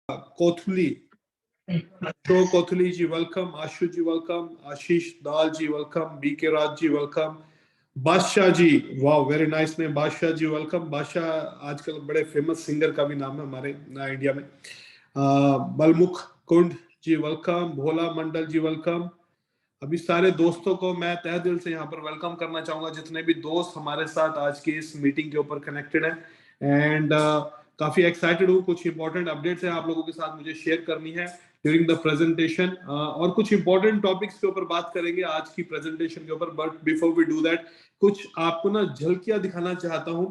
Kothuli. So Kothuli ji, welcome. Ashu ji, welcome. Ashish Dal ji, welcome. BK Raj ji, welcome. Badshah ji, वाह very nice name. Badshah ji welcome. बादशाह आजकल बड़े famous singer का भी नाम है हमारे इंडिया में. बलमुख कुंड जी वेलकम. भोला मंडल जी वेलकम. अभी सारे दोस्तों को मैं तहे दिल से यहाँ पर वेलकम करना चाहूंगा, जितने भी दोस्त हमारे साथ आज की इस मीटिंग के ऊपर कनेक्टेड है. एंड काफी एक्साइटेड हूँ. कुछ इंपॉर्टेंट अपडेट्स है आप लोगों के साथ मुझे शेयर करनी है ड्यूरिंग द प्रेजेंटेशन, और कुछ इंपॉर्टेंट टॉपिक्स के ऊपर बात करेंगे आज की प्रेजेंटेशन के ऊपर. But before we do that, कुछ आपको ना झलकियां दिखाना चाहता हूँ.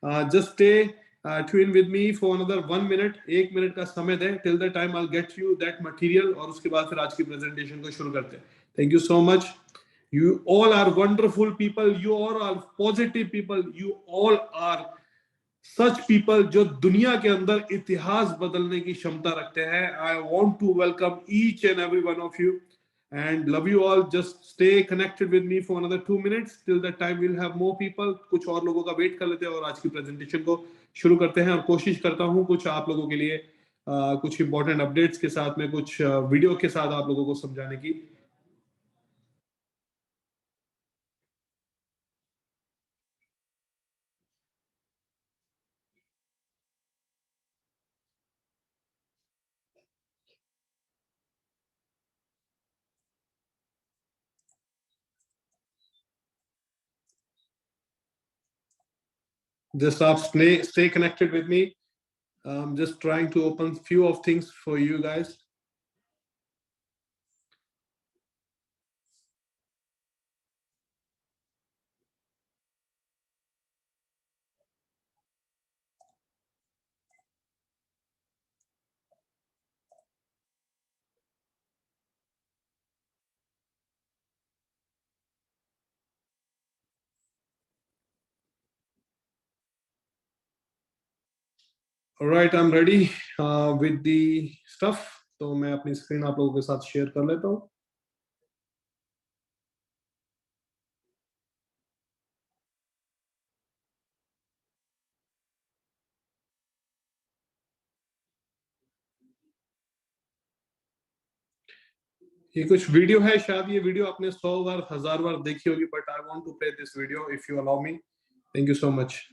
Just stay tune with me for another 1 minute. 1 minute का समय दें. Till the time I get you that material, और उसके बाद फिर आज की प्रेजेंटेशन को शुरू करते हैं. Thank you so much. You all are wonderful people. You all are positive people. You all are such people जो दुनिया के अंदर इतिहास बदलने की क्षमता रखते हैं. I want to welcome each and every one of you and love you all. Just stay connected with me for another 2 minutes. Till that time we'll have more people. कुछ और लोगों का वेट कर लेते हैं और आज की प्रेजेंटेशन को शुरू करते हैं. और कोशिश करता हूँ कुछ आप लोगों के लिए कुछ इंपॉर्टेंट अपडेट्स के साथ में, कुछ वीडियो के साथ आप लोगों को समझाने की. Just stay connected with me. I'm just trying to open few of things for you guys. All right, I'm ready with the stuff. तो मैं अपनी स्क्रीन आप लोगों के साथ शेयर कर लेता हूँ. ये कुछ वीडियो है, शायद ये वीडियो आपने 100 बार 1000 बार देखी होगी, but I want to play this video if you allow me. Thank you so much.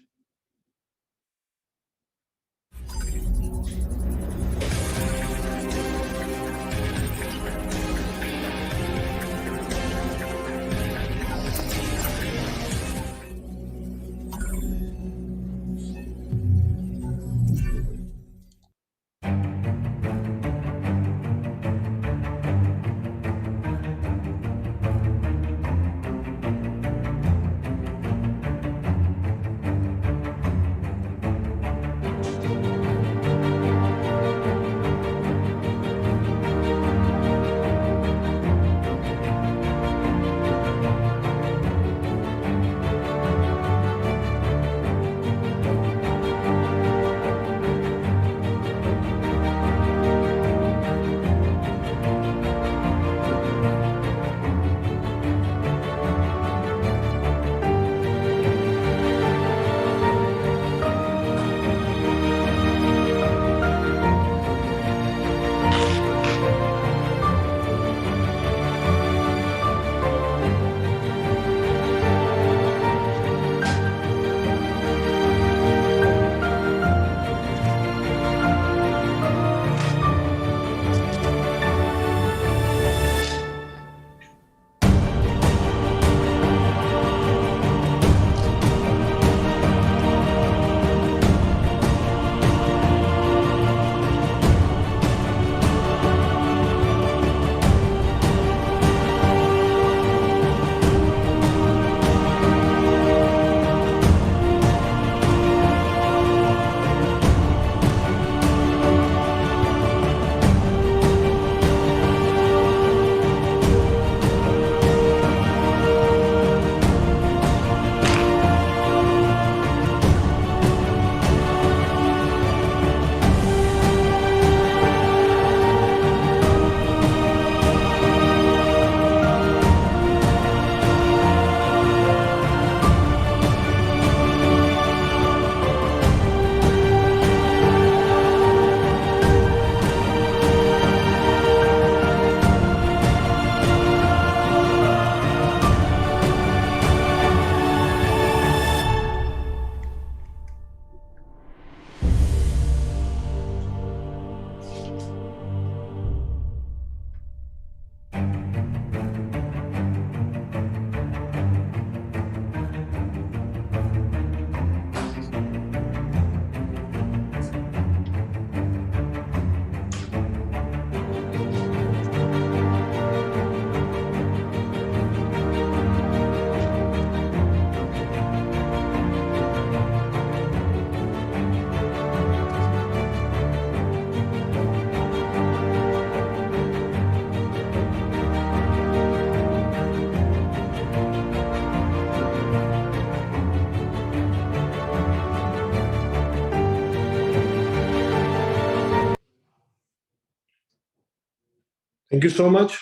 Thank you so much.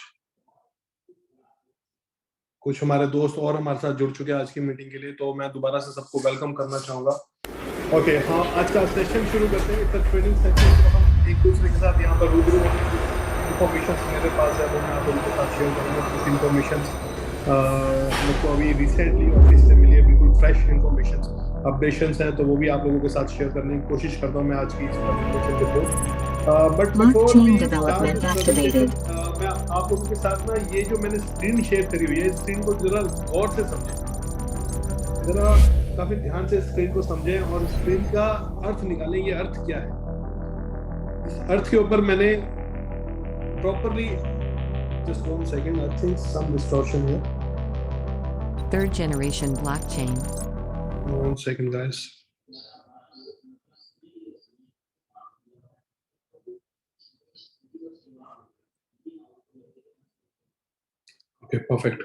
कुछ हमारे दोस्त और हमारे साथ जुड़ चुके हैं आज की मीटिंग के लिए, तो मैं दोबारा से सबको वेलकम करना चाहूंगा। ओके, हाँ, आज का सेशन शुरू करते हैं। इस ट्रेनिंग सेशन को हम एक दूसरे के साथ यहाँ पर रूबरू होंगे। इन्फॉर्मेशन मेरे पास है, वो मैं आप लोगों के साथ शेयर करूंगा। कुछ इन्फॉर्मेशन मेरे को अभी रिसेंटली ऑफिस से मिली है, बिल्कुल फ्रेश इन्फॉर्मेशन अपडेशंस है, तो वो भी आप लोगों के साथ शेयर करने की कोशिश करता हूँ मैं आज की इस प्रेजेंटेशन के through. But before we start presentation, मैं आप लोगों के साथ ना ये जो मैंने स्क्रीन शेयर करी हुई है, इस स्क्रीन को जरा गौर से समझें, जरा काफी ध्यान से स्क्रीन को समझें और स्क्रीन का अर्थ निकालें। ये अर्थ क्या है? इस अर्थ के ऊपर मैंने properly, just 1 second, I think some distortion here. Third generation blockchain. 1 second, guys. Okay, perfect.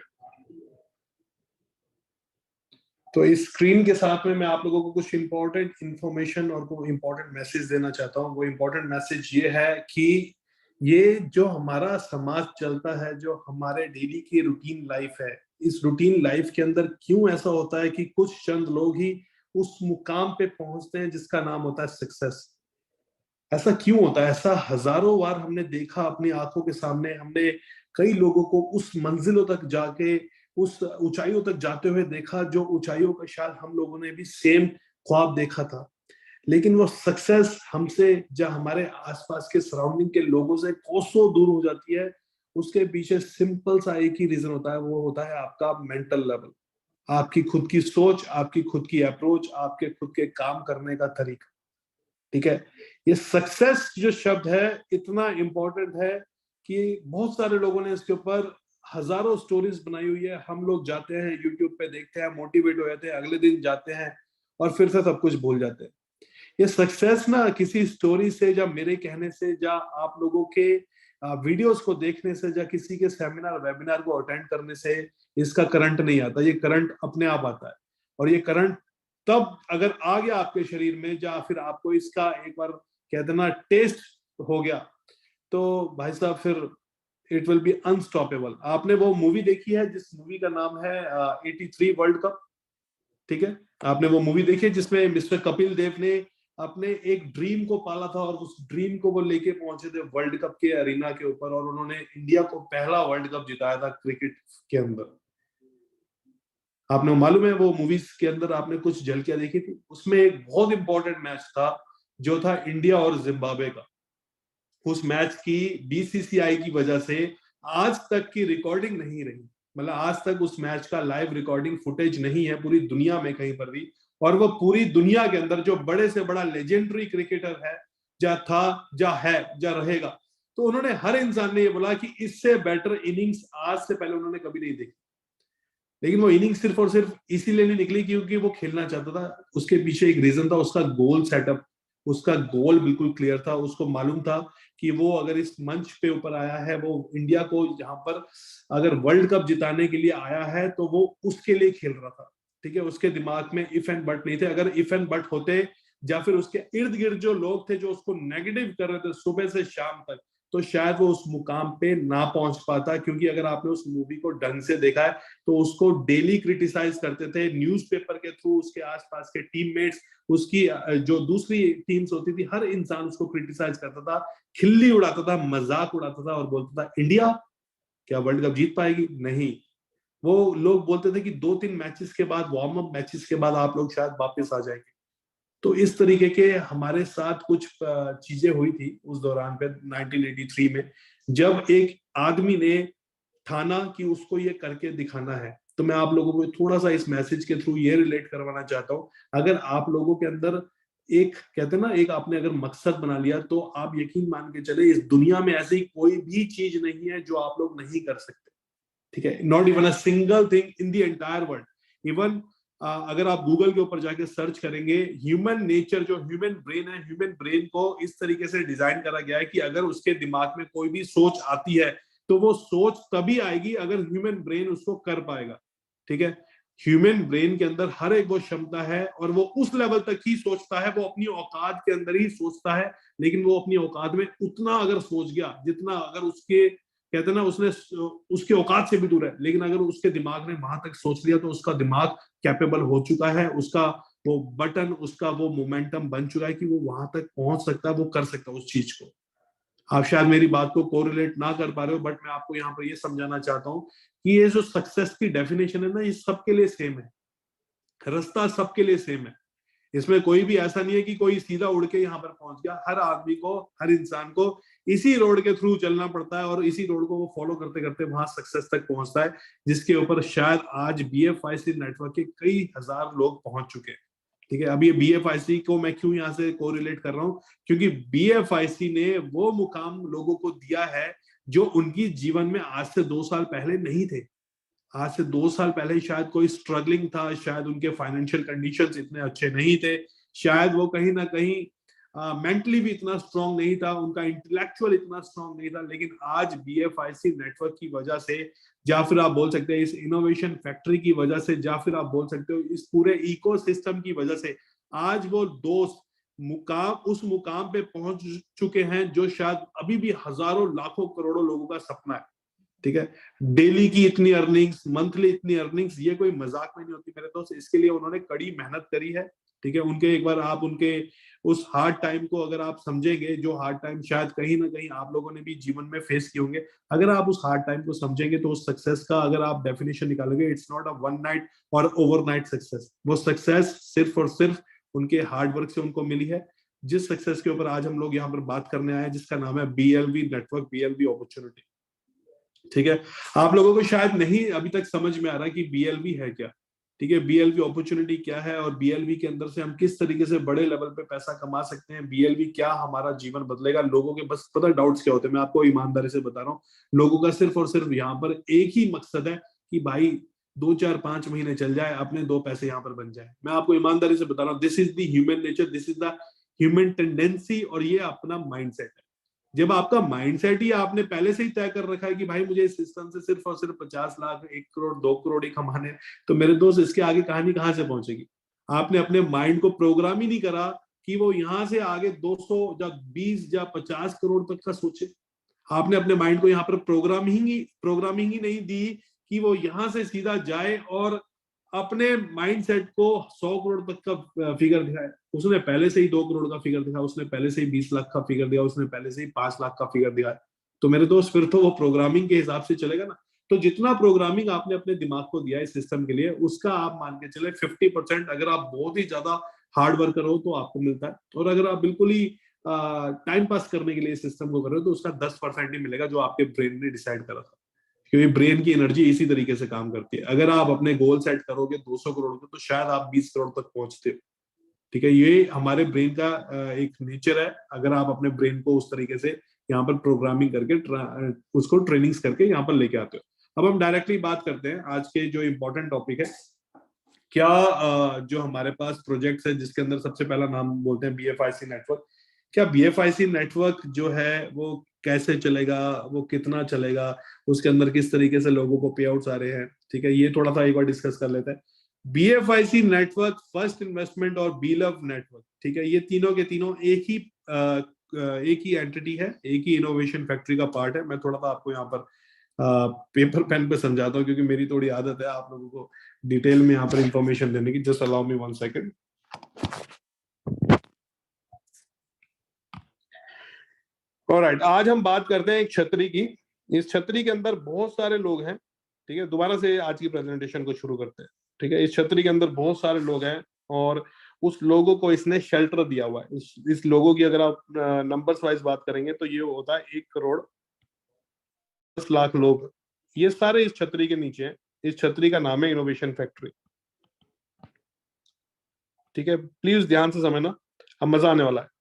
तो इस स्क्रीन के साथ में मैं आप लोगों को कुछ इंपॉर्टेंट इंफॉर्मेशन और कोई इंपॉर्टेंट मैसेज देना चाहता हूँ। वो इंपॉर्टेंट मैसेज ये है कि ये जो हमारा समाज चलता है, जो हमारे डेली की रूटीन लाइफ है, इस रूटीन लाइफ के अंदर क्यों ऐसा होता है कि कुछ चंद लोग ही उस मुकाम पे पहुंचते हैं जिसका नाम होता है सक्सेस? ऐसा क्यों होता है? ऐसा हजारों बार हमने देखा अपनी आंखों के सामने। हमने कई लोगों को उस मंजिलों तक जाके, उस ऊंचाइयों तक जाते हुए देखा जो ऊंचाइयों का शायद हम लोगों ने भी सेम ख्वाब देखा था। लेकिन वो सक्सेस हमसे, या हमारे आसपास के सराउंडिंग के लोगों से कोसों दूर हो जाती है। उसके पीछे सिंपल सा एक ही रीजन होता है, वो होता है आपका मेंटल लेवल, आपकी खुद की सोच, आपकी खुद की अप्रोच, आपके खुद के काम करने का तरीका। ठीक है, ये सक्सेस जो शब्द है इतना इंपॉर्टेंट है कि बहुत सारे लोगों ने इसके ऊपर हजारों स्टोरीज बनाई हुई है। हम लोग जाते हैं यूट्यूब पे, देखते हैं, मोटिवेट हो जाते हैं, अगले दिन जाते हैं और फिर से सब कुछ भूल जाते हैं। ये सक्सेस ना किसी स्टोरी से, या मेरे कहने से, या आप लोगों के वीडियोस को देखने से, या किसी के सेमिनार वेबिनार को अटेंड करने से इसका करंट नहीं आता। ये करंट अपने आप आता है। और ये करंट तब अगर आ गया आपके शरीर में, या फिर आपको इसका एक बार कहते ना टेस्ट हो गया, तो भाई साहब फिर इट विल बी अनस्टॉपेबल। आपने वो मूवी देखी है जिस मूवी का नाम है 83 वर्ल्ड कप? ठीक है, आपने वो मूवी देखी है जिसमें मिस्टर कपिल देव ने अपने एक ड्रीम को पाला था और उस ड्रीम को वो लेके पहुंचे थे वर्ल्ड कप के अरीना के ऊपर, और उन्होंने इंडिया को पहला वर्ल्ड कप जिताया था क्रिकेट के अंदर। आपने मालूम है वो मूवीज के अंदर आपने कुछ झलकियां देखी थी? उसमें एक बहुत इंपॉर्टेंट मैच था जो था इंडिया और जिम्बाब्वे का। उस मैच की बीसीसीआई की वजह से आज तक की रिकॉर्डिंग नहीं रही, मतलब आज तक उस मैच का लाइव रिकॉर्डिंग फुटेज नहीं है पूरी दुनिया में कहीं पर भी। और वो पूरी दुनिया के अंदर जो बड़े से बड़ा लेजेंडरी क्रिकेटर है, जा था, जा है, जा रहेगा, तो उन्होंने, हर इंसान ने ये बोला कि इससे बेटर इनिंग्स आज से पहले उन्होंने कभी नहीं देखी। लेकिन वो इनिंग्स सिर्फ और सिर्फ इसीलिए नहीं निकली क्योंकि वो खेलना चाहता था। उसके पीछे एक रीजन था, उसका गोल सेटअप, उसका गोल बिल्कुल क्लियर था। उसको मालूम था कि वो अगर इस मंच पे ऊपर आया है, वो इंडिया को यहाँ पर अगर वर्ल्ड कप जिताने के लिए आया है, तो वो उसके लिए खेल रहा था। ठीक है, उसके दिमाग में इफ एंड बट नहीं थे। अगर इफ एंड बट होते, या फिर उसके इर्द गिर्द जो लोग थे जो उसको नेगेटिव कर रहे थे सुबह से शाम तक, तो शायद वो उस मुकाम पे ना पहुंच पाता। क्योंकि अगर आपने उस मूवी को ढंग से देखा है तो उसको डेली क्रिटिसाइज करते थे न्यूज़पेपर के थ्रू, उसके आसपास के टीममेट्स, उसकी जो दूसरी टीम्स होती थी, हर इंसान उसको क्रिटिसाइज करता था, खिल्ली उड़ाता था, मजाक उड़ाता था और बोलता था इंडिया क्या वर्ल्ड कप जीत पाएगी? नहीं। वो लोग बोलते थे कि 2-3 मैचेस के बाद, वार्म अप मैचेस के बाद आप लोग शायद वापस आ जाएंगे। तो इस तरीके के हमारे साथ कुछ चीजें हुई थी उस दौरान पे 1983 में, जब एक आदमी ने ठाना कि उसको ये करके दिखाना है। तो मैं आप लोगों को थोड़ा सा इस मैसेज के थ्रू ये रिलेट करवाना चाहता हूँ। अगर आप लोगों के अंदर एक, कहते हैं ना, एक आपने अगर मकसद बना लिया, तो आप यकीन मान के चले इस दुनिया में ऐसी कोई भी चीज नहीं है जो आप लोग नहीं कर सकते। ठीक है, not even a single thing in the entire world. Even अगर आप गूगल के ऊपर जाके सर्च करेंगे, ह्यूमन नेचर, जो ह्यूमन ब्रेन है, ह्यूमन ब्रेन को इस तरीके से डिजाइन करा गया है कि अगर उसके दिमाग में कोई भी सोच आती है तो वो सोच तभी आएगी अगर ह्यूमन ब्रेन उसको कर पाएगा। ठीक है, ह्यूमन ब्रेन के अंदर हर एक वो क्षमता है और वो उस लेवल तक ही सोचता है, वो अपनी औकात के अंदर ही सोचता है। लेकिन वो अपनी औकात में उतना अगर सोच गया जितना अगर उसके कहते हैं ना, उसने उसके औकात से भी दूर है, लेकिन अगर उसके दिमाग ने वहां तक सोच लिया तो उसका दिमाग कैपेबल हो चुका है, उसका वो बटन, उसका वो मोमेंटम बन चुका है कि वो वहां तक पहुंच सकता है, वो कर सकता है उस चीज को। आप शायद मेरी बात को कोरिलेट ना कर पा रहे हो, बट मैं आपको यहाँ पर ये समझाना चाहता हूँ कि ये जो सक्सेस की डेफिनेशन है ना, ये सबके लिए सेम है, रास्ता सबके लिए सेम है। इसमें कोई भी ऐसा नहीं है कि कोई सीधा उड़ के यहाँ पर पहुंच गया। हर आदमी को, हर इंसान को इसी रोड के थ्रू चलना पड़ता है और इसी रोड को वो फॉलो करते करते वहां सक्सेस तक पहुंचता है, जिसके ऊपर शायद आज BFIC नेटवर्क के कई हजार लोग पहुंच चुके हैं। ठीक है, अब ये BFIC को मैं क्यों यहाँ से कोरिलेट कर रहा हूँ, क्योंकि BFIC ने वो मुकाम लोगों को दिया है जो उनकी जीवन में आज से 2 साल पहले नहीं थे। आज से 2 साल पहले शायद कोई स्ट्रगलिंग था, शायद उनके फाइनेंशियल कंडीशंस इतने अच्छे नहीं थे, शायद वो कहीं ना कहीं मेंटली भी इतना स्ट्रांग नहीं था, उनका इंटेलेक्चुअल इतना स्ट्रांग नहीं था। लेकिन आज BFIC नेटवर्क की वजह से, या फिर आप बोल सकते हैं इस इनोवेशन फैक्ट्री की वजह से, या फिर आप बोल सकते हो इस पूरे इकोसिस्टम की वजह से, आज वो दोस्त उस मुकाम पे पहुंच चुके हैं जो शायद अभी भी हजारों लाखों करोड़ों लोगों का सपना है। ठीक है, डेली की इतनी अर्निंग्स, मंथली इतनी अर्निंग्स, ये कोई मजाक में नहीं होती मेरे दोस्त। इसके लिए उन्होंने कड़ी मेहनत करी है। ठीक है, उनके एक बार आप उनके उस हार्ड टाइम को अगर आप समझेंगे, जो हार्ड टाइम शायद कहीं ना कहीं आप लोगों ने भी जीवन में फेस किए होंगे, अगर आप उस हार्ड टाइम को समझेंगे तो उस सक्सेस का अगर आप डेफिनेशन निकालोगे, it's not a one night और ओवरनाइट सक्सेस। वो सक्सेस सिर्फ और सिर्फ उनके हार्ड वर्क से उनको मिली है। जिस सक्सेस के ऊपर आज हम लोग यहाँ पर बात करने आए हैं, जिसका नाम है BLV नेटवर्क, BLV अपॉर्चुनिटी। ठीक है, आप लोगों को शायद नहीं अभी तक समझ में आ रहा कि BLV है क्या। ठीक है, BLV अपॉर्चुनिटी क्या है और BLV के अंदर से हम किस तरीके से बड़े लेवल पे पैसा कमा सकते हैं, BLV क्या हमारा जीवन बदलेगा। लोगों के बस पता डाउट्स क्या होते हैं, मैं आपको ईमानदारी से बता रहा हूँ, लोगों का सिर्फ और सिर्फ यहाँ पर एक ही मकसद है कि भाई 2 4 5 महीने चल जाए, अपने 2 पैसे यहाँ पर बन जाए। मैं आपको ईमानदारी से बता रहा हूँ, this is the human nature, this is the human tendency, और ये अपना माइंडसेट है। जब आपका माइंडसेट ही आपने पहले से ही तय कर रखा है कि भाई मुझे इस सिस्टम से सिर्फ और सिर्फ 50 लाख, 1 करोड़, 2 करोड़ ही कमाने, तो मेरे दोस्त इसके आगे कहानी कहां से पहुंचेगी। आपने अपने माइंड को प्रोग्राम ही नहीं करा कि वो यहां से आगे 200 या 20 या 50 करोड़ तक का सोचे। आपने अपने माइंड को यहाँ पर प्रोग्रामिंग ही नहीं दी कि वो यहां से सीधा जाए और अपने माइंडसेट को 100 करोड़ तक का फिगर दिखाए। उसने पहले से ही 2 करोड़ का फिगर दिखाया, उसने पहले से ही 20 लाख का फिगर दिया, उसने पहले से ही 5 लाख का फिगर दिया। तो मेरे दोस्त फिर तो वो प्रोग्रामिंग के हिसाब से चलेगा ना। तो जितना प्रोग्रामिंग आपने अपने दिमाग को दिया इस सिस्टम के लिए, उसका आप मान के चले 50% अगर आप बहुत ही ज्यादा हार्ड वर्कर हो तो आपको मिलता है, और अगर आप बिल्कुल ही टाइम पास करने के लिए इस सिस्टम को कर रहे हो तो उसका 10% ही मिलेगा जो आपके ब्रेन ने डिसाइड करा था। क्योंकि ब्रेन की एनर्जी इसी तरीके से काम करती है। अगर आप अपने गोल सेट करोगे 200 करोड़ का, तो शायद आप 20 करोड़ तक पहुंचते हो। ठीक है, ये हमारे ब्रेन का एक नेचर है। अगर आप अपने ब्रेन को उस तरीके से यहाँ पर प्रोग्रामिंग करके उसको ट्रेनिंग्स करके यहाँ पर लेके आते हो। अब हम डायरेक्टली बात करते हैं आज के जो इम्पोर्टेंट टॉपिक है। क्या जो हमारे पास प्रोजेक्ट्स है जिसके अंदर सबसे पहला नाम बोलते हैं BFIC नेटवर्क। क्या BFIC नेटवर्क जो है वो कैसे चलेगा, वो कितना चलेगा, उसके अंदर किस तरीके से लोगों को पे आउट्स आ रहे हैं। ठीक है, ये थोड़ा सा एक बार डिस्कस कर लेते हैं। BFIC नेटवर्क, फर्स्ट इन्वेस्टमेंट और BLOVE नेटवर्क, ठीक है, ये तीनों के तीनों एक ही एंटिटी है, एक ही इनोवेशन फैक्ट्री का पार्ट है। मैं थोड़ा सा आपको यहाँ पर पेपर पेन पे समझाता हूँ, क्योंकि मेरी थोड़ी आदत है आप लोगों को डिटेल में यहाँ पर इंफॉर्मेशन देने की। Just allow me 1 second. Alright, आज हम बात करते हैं एक छतरी की। इस छतरी के अंदर बहुत सारे लोग हैं। ठीक है, दोबारा से आज की प्रेजेंटेशन को शुरू करते हैं। ठीक है, इस छतरी के अंदर बहुत सारे लोग हैं और उस लोगों को इसने शेल्टर दिया हुआ है। इस लोगों की अगर आप नंबर्स वाइज बात करेंगे तो ये होता है 1 करोड़ 10 लाख लोग। ये सारे इस छतरी के नीचे हैं। इस छतरी का नाम है इनोवेशन फैक्ट्री। ठीक है, प्लीज ध्यान से समझना, अब मजा आने वाला है।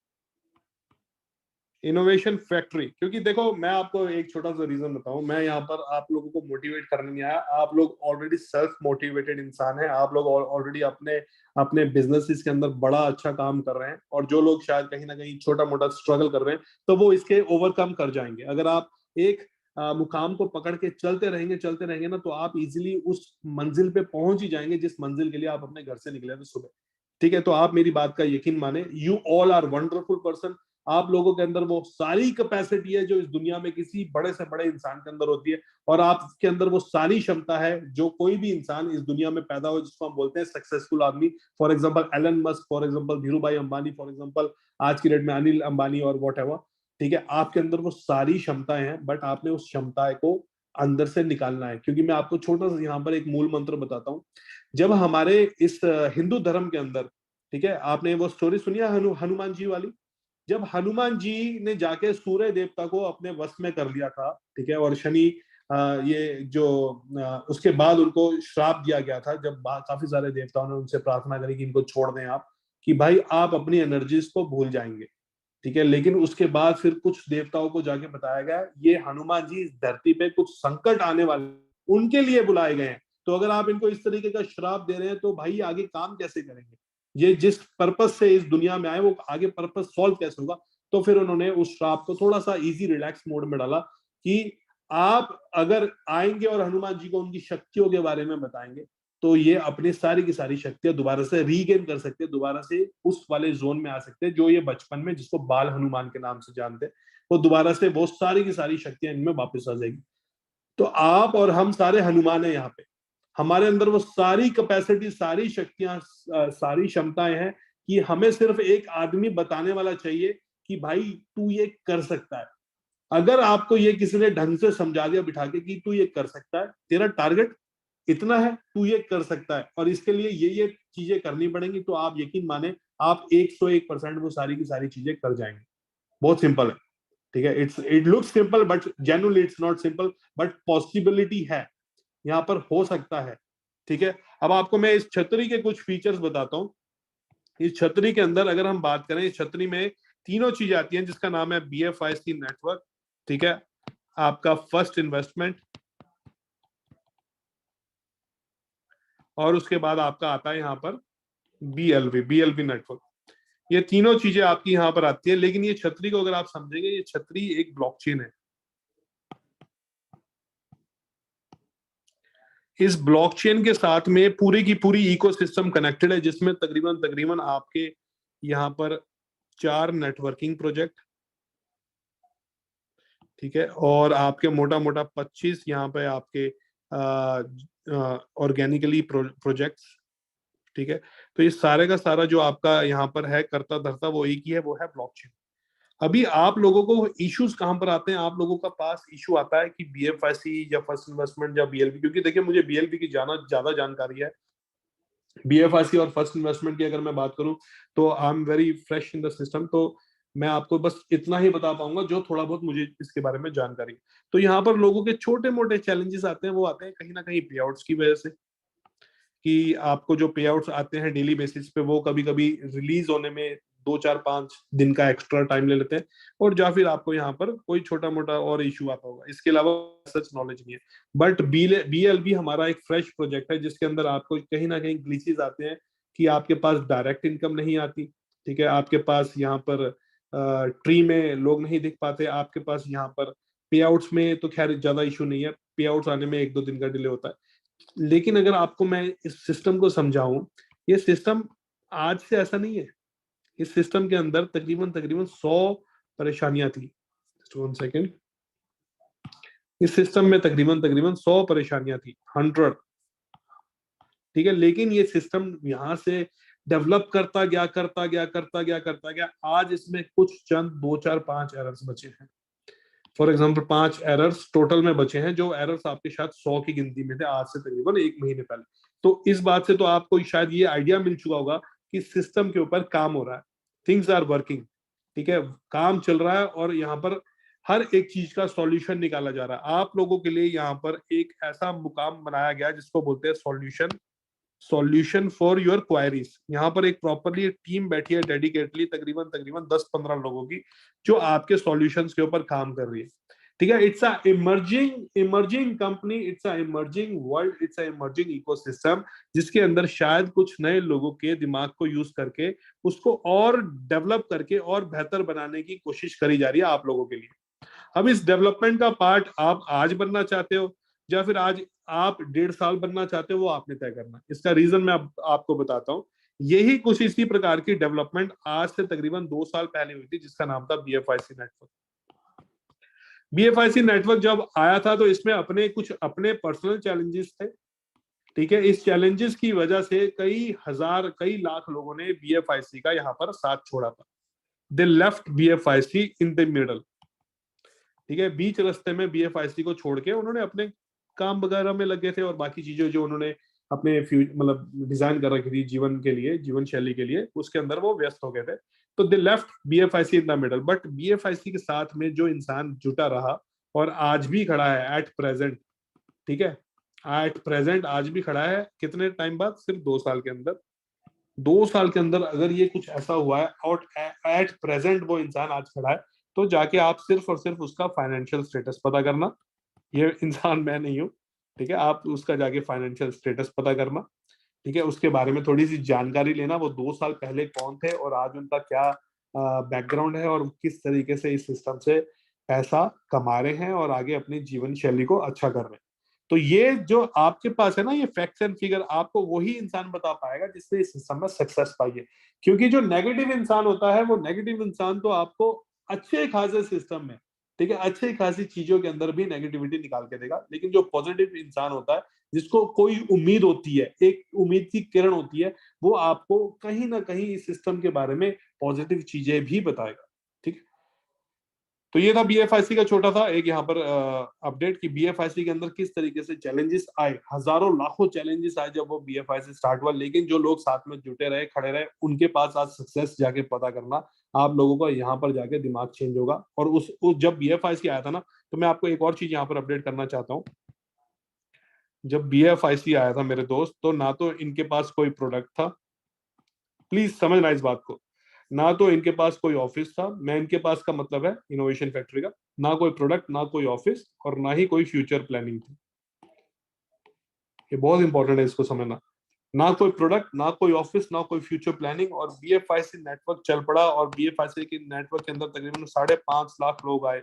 इनोवेशन फैक्ट्री, क्योंकि देखो मैं आपको एक छोटा सा रीजन बताऊं, मैं यहाँ पर आप लोगों को मोटिवेट करने नहीं आया। आप लोग ऑलरेडी सेल्फ मोटिवेटेड इंसान हैं, आप लोग ऑलरेडी अपने अपने बिजनेसेस के अंदर बड़ा अच्छा काम कर रहे हैं, और जो लोग शायद कहीं ना कहीं छोटा मोटा स्ट्रगल कर रहे हैं तो वो इसके ओवरकम कर जाएंगे। अगर आप एक मुकाम को पकड़ के चलते रहेंगे ना, तो आप इजिली उस मंजिल पे पहुंच ही जाएंगे जिस मंजिल के लिए आप अपने घर से निकले थे सुबह। ठीक है, तो आप मेरी बात का यकीन माने, you all are wonderful person. आप लोगों के अंदर वो सारी कैपेसिटी है जो इस दुनिया में किसी बड़े से बड़े इंसान के अंदर होती है, और आपके अंदर वो सारी क्षमता है जो कोई भी इंसान इस दुनिया में पैदा हो, जिसको हम बोलते हैं सक्सेसफुल आदमी। For example Elon Musk, for example Dhirubhai Ambani, for example आज की डेट में अनिल अंबानी और वॉट एवर। ठीक है, आपके अंदर वो सारी क्षमताएं हैं, बट आपने उस क्षमता को अंदर से निकालना है। क्योंकि मैं आपको छोटा सा यहाँ पर एक मूल मंत्र बताता हूँ। जब हमारे इस हिंदू धर्म के अंदर, ठीक है, आपने वो स्टोरी सुनी है हनुमान जी वाली? जब हनुमान जी ने जाके सूर्य देवता को अपने वश में कर लिया था, ठीक है, और शनि ये जो उसके बाद उनको श्राप दिया गया था, जब काफी सारे देवताओं ने उनसे प्रार्थना करी कि इनको छोड़ दें आप, कि भाई आप अपनी एनर्जीज को भूल जाएंगे। ठीक है, लेकिन उसके बाद फिर कुछ देवताओं को जाके बताया गया ये हनुमान जी इस धरती पे कुछ संकट आने वाले, उनके लिए बुलाए गए हैं। तो अगर आप इनको इस तरीके का श्राप दे रहे हैं तो भाई आगे काम कैसे करेंगे? ये जिस पर्पस से इस दुनिया में आए वो आगे पर्पस सॉल्व कैसे होगा? तो फिर उन्होंने उस श्राप को थोड़ा सा इजी रिलैक्स मोड में डाला कि आप अगर आएंगे और हनुमान जी को उनकी शक्तियों के बारे में बताएंगे तो ये अपनी सारी की सारी शक्तियां दोबारा से रीगेन कर सकते हैं, दोबारा से उस वाले जोन में आ सकते हैं जो ये बचपन में, जिसको बाल हनुमान के नाम से जानते हैं, वो दोबारा से वो सारी की सारी शक्तियां इनमें वापस आ जाएगी। तो आप और हम सारे हनुमान है यहाँ पे। हमारे अंदर वो सारी कैपेसिटी, सारी शक्तियां, सारी क्षमताएं हैं कि हमें सिर्फ एक आदमी बताने वाला चाहिए कि भाई तू ये कर सकता है। अगर आपको ये किसी ने ढंग से समझा दिया बिठा के कि तू ये कर सकता है, तेरा टारगेट इतना है, तू ये कर सकता है और इसके लिए ये चीजें करनी पड़ेंगी, तो आप यकीन माने आप 101% वो सारी की सारी चीजें कर जाएंगे। बहुत सिंपल है। ठीक है, it looks simple but genuinely it's not simple, but possibility है, यहाँ पर हो सकता है। ठीक है, अब आपको मैं इस छतरी के कुछ फीचर्स बताता हूँ। इस छतरी के अंदर अगर हम बात करें, इस छतरी में तीनों चीजें आती हैं जिसका नाम है BFIC नेटवर्क। ठीक है, आपका फर्स्ट इन्वेस्टमेंट, और उसके बाद आपका आता है यहाँ पर BLV नेटवर्क। ये तीनों चीजें आपकी यहाँ पर आती है। लेकिन ये छतरी को अगर आप समझेंगे, ये छतरी एक ब्लॉकचेन है। इस ब्लॉकचेन के साथ में पूरी की पूरी इकोसिस्टम कनेक्टेड है, जिसमें तकरीबन तकरीबन आपके यहाँ पर 4 नेटवर्किंग प्रोजेक्ट, ठीक है, और आपके मोटा मोटा 25 यहाँ पे आपके ऑर्गेनिकली प्रोजेक्ट्स। ठीक है, तो ये सारे का सारा जो आपका यहाँ पर है करता धरता वो एक ही है, वो है ब्लॉकचेन। अभी आप लोगों को इश्यूज कहां पर आते हैं? आप लोगों का पास इशू आता है कि BFIC या फर्स्ट इन्वेस्टमेंट या BLV, क्योंकि देखिए मुझे BLV की ज्यादा जानकारी है। BFIC और फर्स्ट इन्वेस्टमेंट की अगर मैं बात करूं तो I am very fresh in the system, तो मैं आपको बस इतना ही बता पाऊंगा जो थोड़ा बहुत मुझे इसके बारे में जानकारी। तो यहाँ पर लोगों के छोटे मोटे चैलेंजेस आते हैं, वो आते हैं कहीं ना कहीं पे आउट्स की वजह से, कि आपको जो पे आउट्स आते हैं डेली बेसिस पे वो कभी कभी रिलीज होने में 2 4 5 दिन का एक्स्ट्रा टाइम ले लेते हैं, और या फिर आपको यहाँ पर कोई छोटा मोटा और इशू आता होगा। इसके अलावा सच नॉलेज नहीं है। बट BLV हमारा एक फ्रेश प्रोजेक्ट है जिसके अंदर आपको कहीं ना कहीं ग्लिचेस आते हैं कि आपके पास डायरेक्ट इनकम नहीं आती। ठीक है, आपके पास यहाँ पर ट्री में लोग नहीं दिख पाते, आपके पास यहाँ पर पे आउट्स में तो खैर ज्यादा इशू नहीं है, पे आउट्स आने में 1 2 दिन का डिले होता है। लेकिन अगर आपको मैं इस सिस्टम को समझाऊं, ये सिस्टम आज से ऐसा नहीं है। इस सिस्टम के अंदर तकरीबन तकरीबन 100 परेशानियां थी। Just 1 second. इस सिस्टम में तकरीबन तकरीबन 100 परेशानियां थी, 100। ठीक है, लेकिन ये सिस्टम यहाँ से डेवलप करता गया करता गया करता गया करता गया, आज इसमें कुछ चंद 2 4 5 एरर्स बचे हैं। फॉर एग्जाम्पल 5 एरर्स टोटल में बचे हैं, जो एरर्स आपके शायद 100 की गिनती में थे आज से तकरीबन 1 महीने पहले। तो इस बात से तो आपको शायद ये आइडिया मिल चुका होगा कि सिस्टम के ऊपर काम हो रहा है, थिंग्स आर वर्किंग। ठीक है, काम चल रहा है और यहाँ पर हर एक चीज का सॉल्यूशन निकाला जा रहा है। आप लोगों के लिए यहाँ पर एक ऐसा मुकाम बनाया गया जिसको बोलते हैं सॉल्यूशन फॉर योर क्वायरीज। यहाँ पर एक प्रॉपरली टीम बैठी है डेडिकेटली, तकरीबन तकरीबन 10 15 लोगों की, जो आपके सॉल्यूशंस के ऊपर काम कर रही है। ठीक है, it's a emerging company, it's a emerging world, it's a emerging ecosystem, जिसके अंदर शायद कुछ नए लोगों के दिमाग को यूज करके उसको और डेवलप करके और बेहतर बनाने की कोशिश करी जा रही है आप लोगों के लिए। अब इस डेवलपमेंट का पार्ट आप आज बनना चाहते हो या फिर आज आप 1.5 साल बनना चाहते हो, वो आपने तय करना। इसका रीजन मैं आपको बताता हूँ। यही कुछ इसी प्रकार की डेवलपमेंट आज से तकरीबन 2 साल पहले हुई थी, जिसका नाम था BFIC नेटवर्क। BFIC नेटवर्क जब आया था तो इसमें कुछ अपने पर्सनल चैलेंजेस थे, ठीक है। इस चैलेंजेस की वजह से कई लाख लोगों ने BFIC का यहाँ पर साथ छोड़ा था। They left BFIC in the middle, ठीक है। बीच रास्ते में BFIC को छोड़ के उन्होंने अपने काम वगैरह में लगे थे, और बाकी चीजें जो उन्होंने अपने मतलब डिजाइन कर रखी थी जीवन के लिए, जीवन शैली के लिए, उसके अंदर वो व्यस्त हो गए थे। तो they left BFIC in the middle, but BFIC के साथ में जो इंसान जुटा रहा और आज भी खड़ा है एट प्रेजेंट, ठीक है, एट प्रेजेंट आज भी खड़ा है, कितने टाइम बाद? सिर्फ 2 साल के अंदर। 2 साल के अंदर अगर ये कुछ ऐसा हुआ है और एट प्रेजेंट वो इंसान आज खड़ा है, तो जाके आप सिर्फ और सिर्फ उसका फाइनेंशियल स्टेटस पता करना। ये इंसान मैं नहीं हूँ, ठीक है। आप उसका जाके फाइनेंशियल स्टेटस पता करना, ठीक है। उसके बारे में थोड़ी सी जानकारी लेना, वो 2 साल पहले कौन थे और आज उनका क्या बैकग्राउंड है, और किस तरीके से इस सिस्टम से पैसा कमा रहे हैं और आगे अपनी जीवन शैली को अच्छा कर रहे हैं। तो ये जो आपके पास है ना, ये फैक्ट्स एंड फिगर, आपको वही इंसान बता पाएगा जिसने इस सिस्टम में सक्सेस पाई है। क्योंकि जो नेगेटिव इंसान होता है, वो नेगेटिव इंसान तो आपको अच्छे खासे सिस्टम में, ठीक है, अच्छी खासी चीजों के अंदर भी नेगेटिविटी निकाल के देगा। लेकिन जो पॉजिटिव इंसान होता है, जिसको कोई उम्मीद होती है, एक उम्मीद की किरण होती है, वो आपको कहीं ना कहीं इस सिस्टम के बारे में पॉजिटिव चीजें भी बताएगा, ठीक है। तो ये था BFIC का छोटा था एक यहाँ पर अपडेट कि BFIC के अंदर किस तरीके से चैलेंजेस आए, हजारों लाखों चैलेंजेस आए जब वो BFIC स्टार्ट हुआ, लेकिन जो लोग साथ में जुटे रहे, खड़े रहे, उनके पास आज सक्सेस जाके पता करना, आप लोगों का यहाँ पर जाके दिमाग चेंज होगा। और उस जब BFIC आया था ना, तो मैं आपको एक और चीज यहाँ पर अपडेट करना चाहता हूँ। जब BFIC आया था मेरे दोस्त, तो ना तो इनके पास कोई प्रोडक्ट था, प्लीज समझना इस बात को, ना तो इनके पास कोई ऑफिस था, मैं इनके पास का मतलब है इनोवेशन फैक्ट्री का, ना कोई प्रोडक्ट, ना कोई ऑफिस, और ना ही कोई फ्यूचर प्लानिंग थी। ये बहुत इंपॉर्टेंट है, इसको समझना। ना कोई प्रोडक्ट, ना कोई ऑफिस, ना कोई फ्यूचर प्लानिंग, और BFIC नेटवर्क चल पड़ा, और BFIC के नेटवर्क के अंदर तकरीबन 5.5 लाख लोग आए।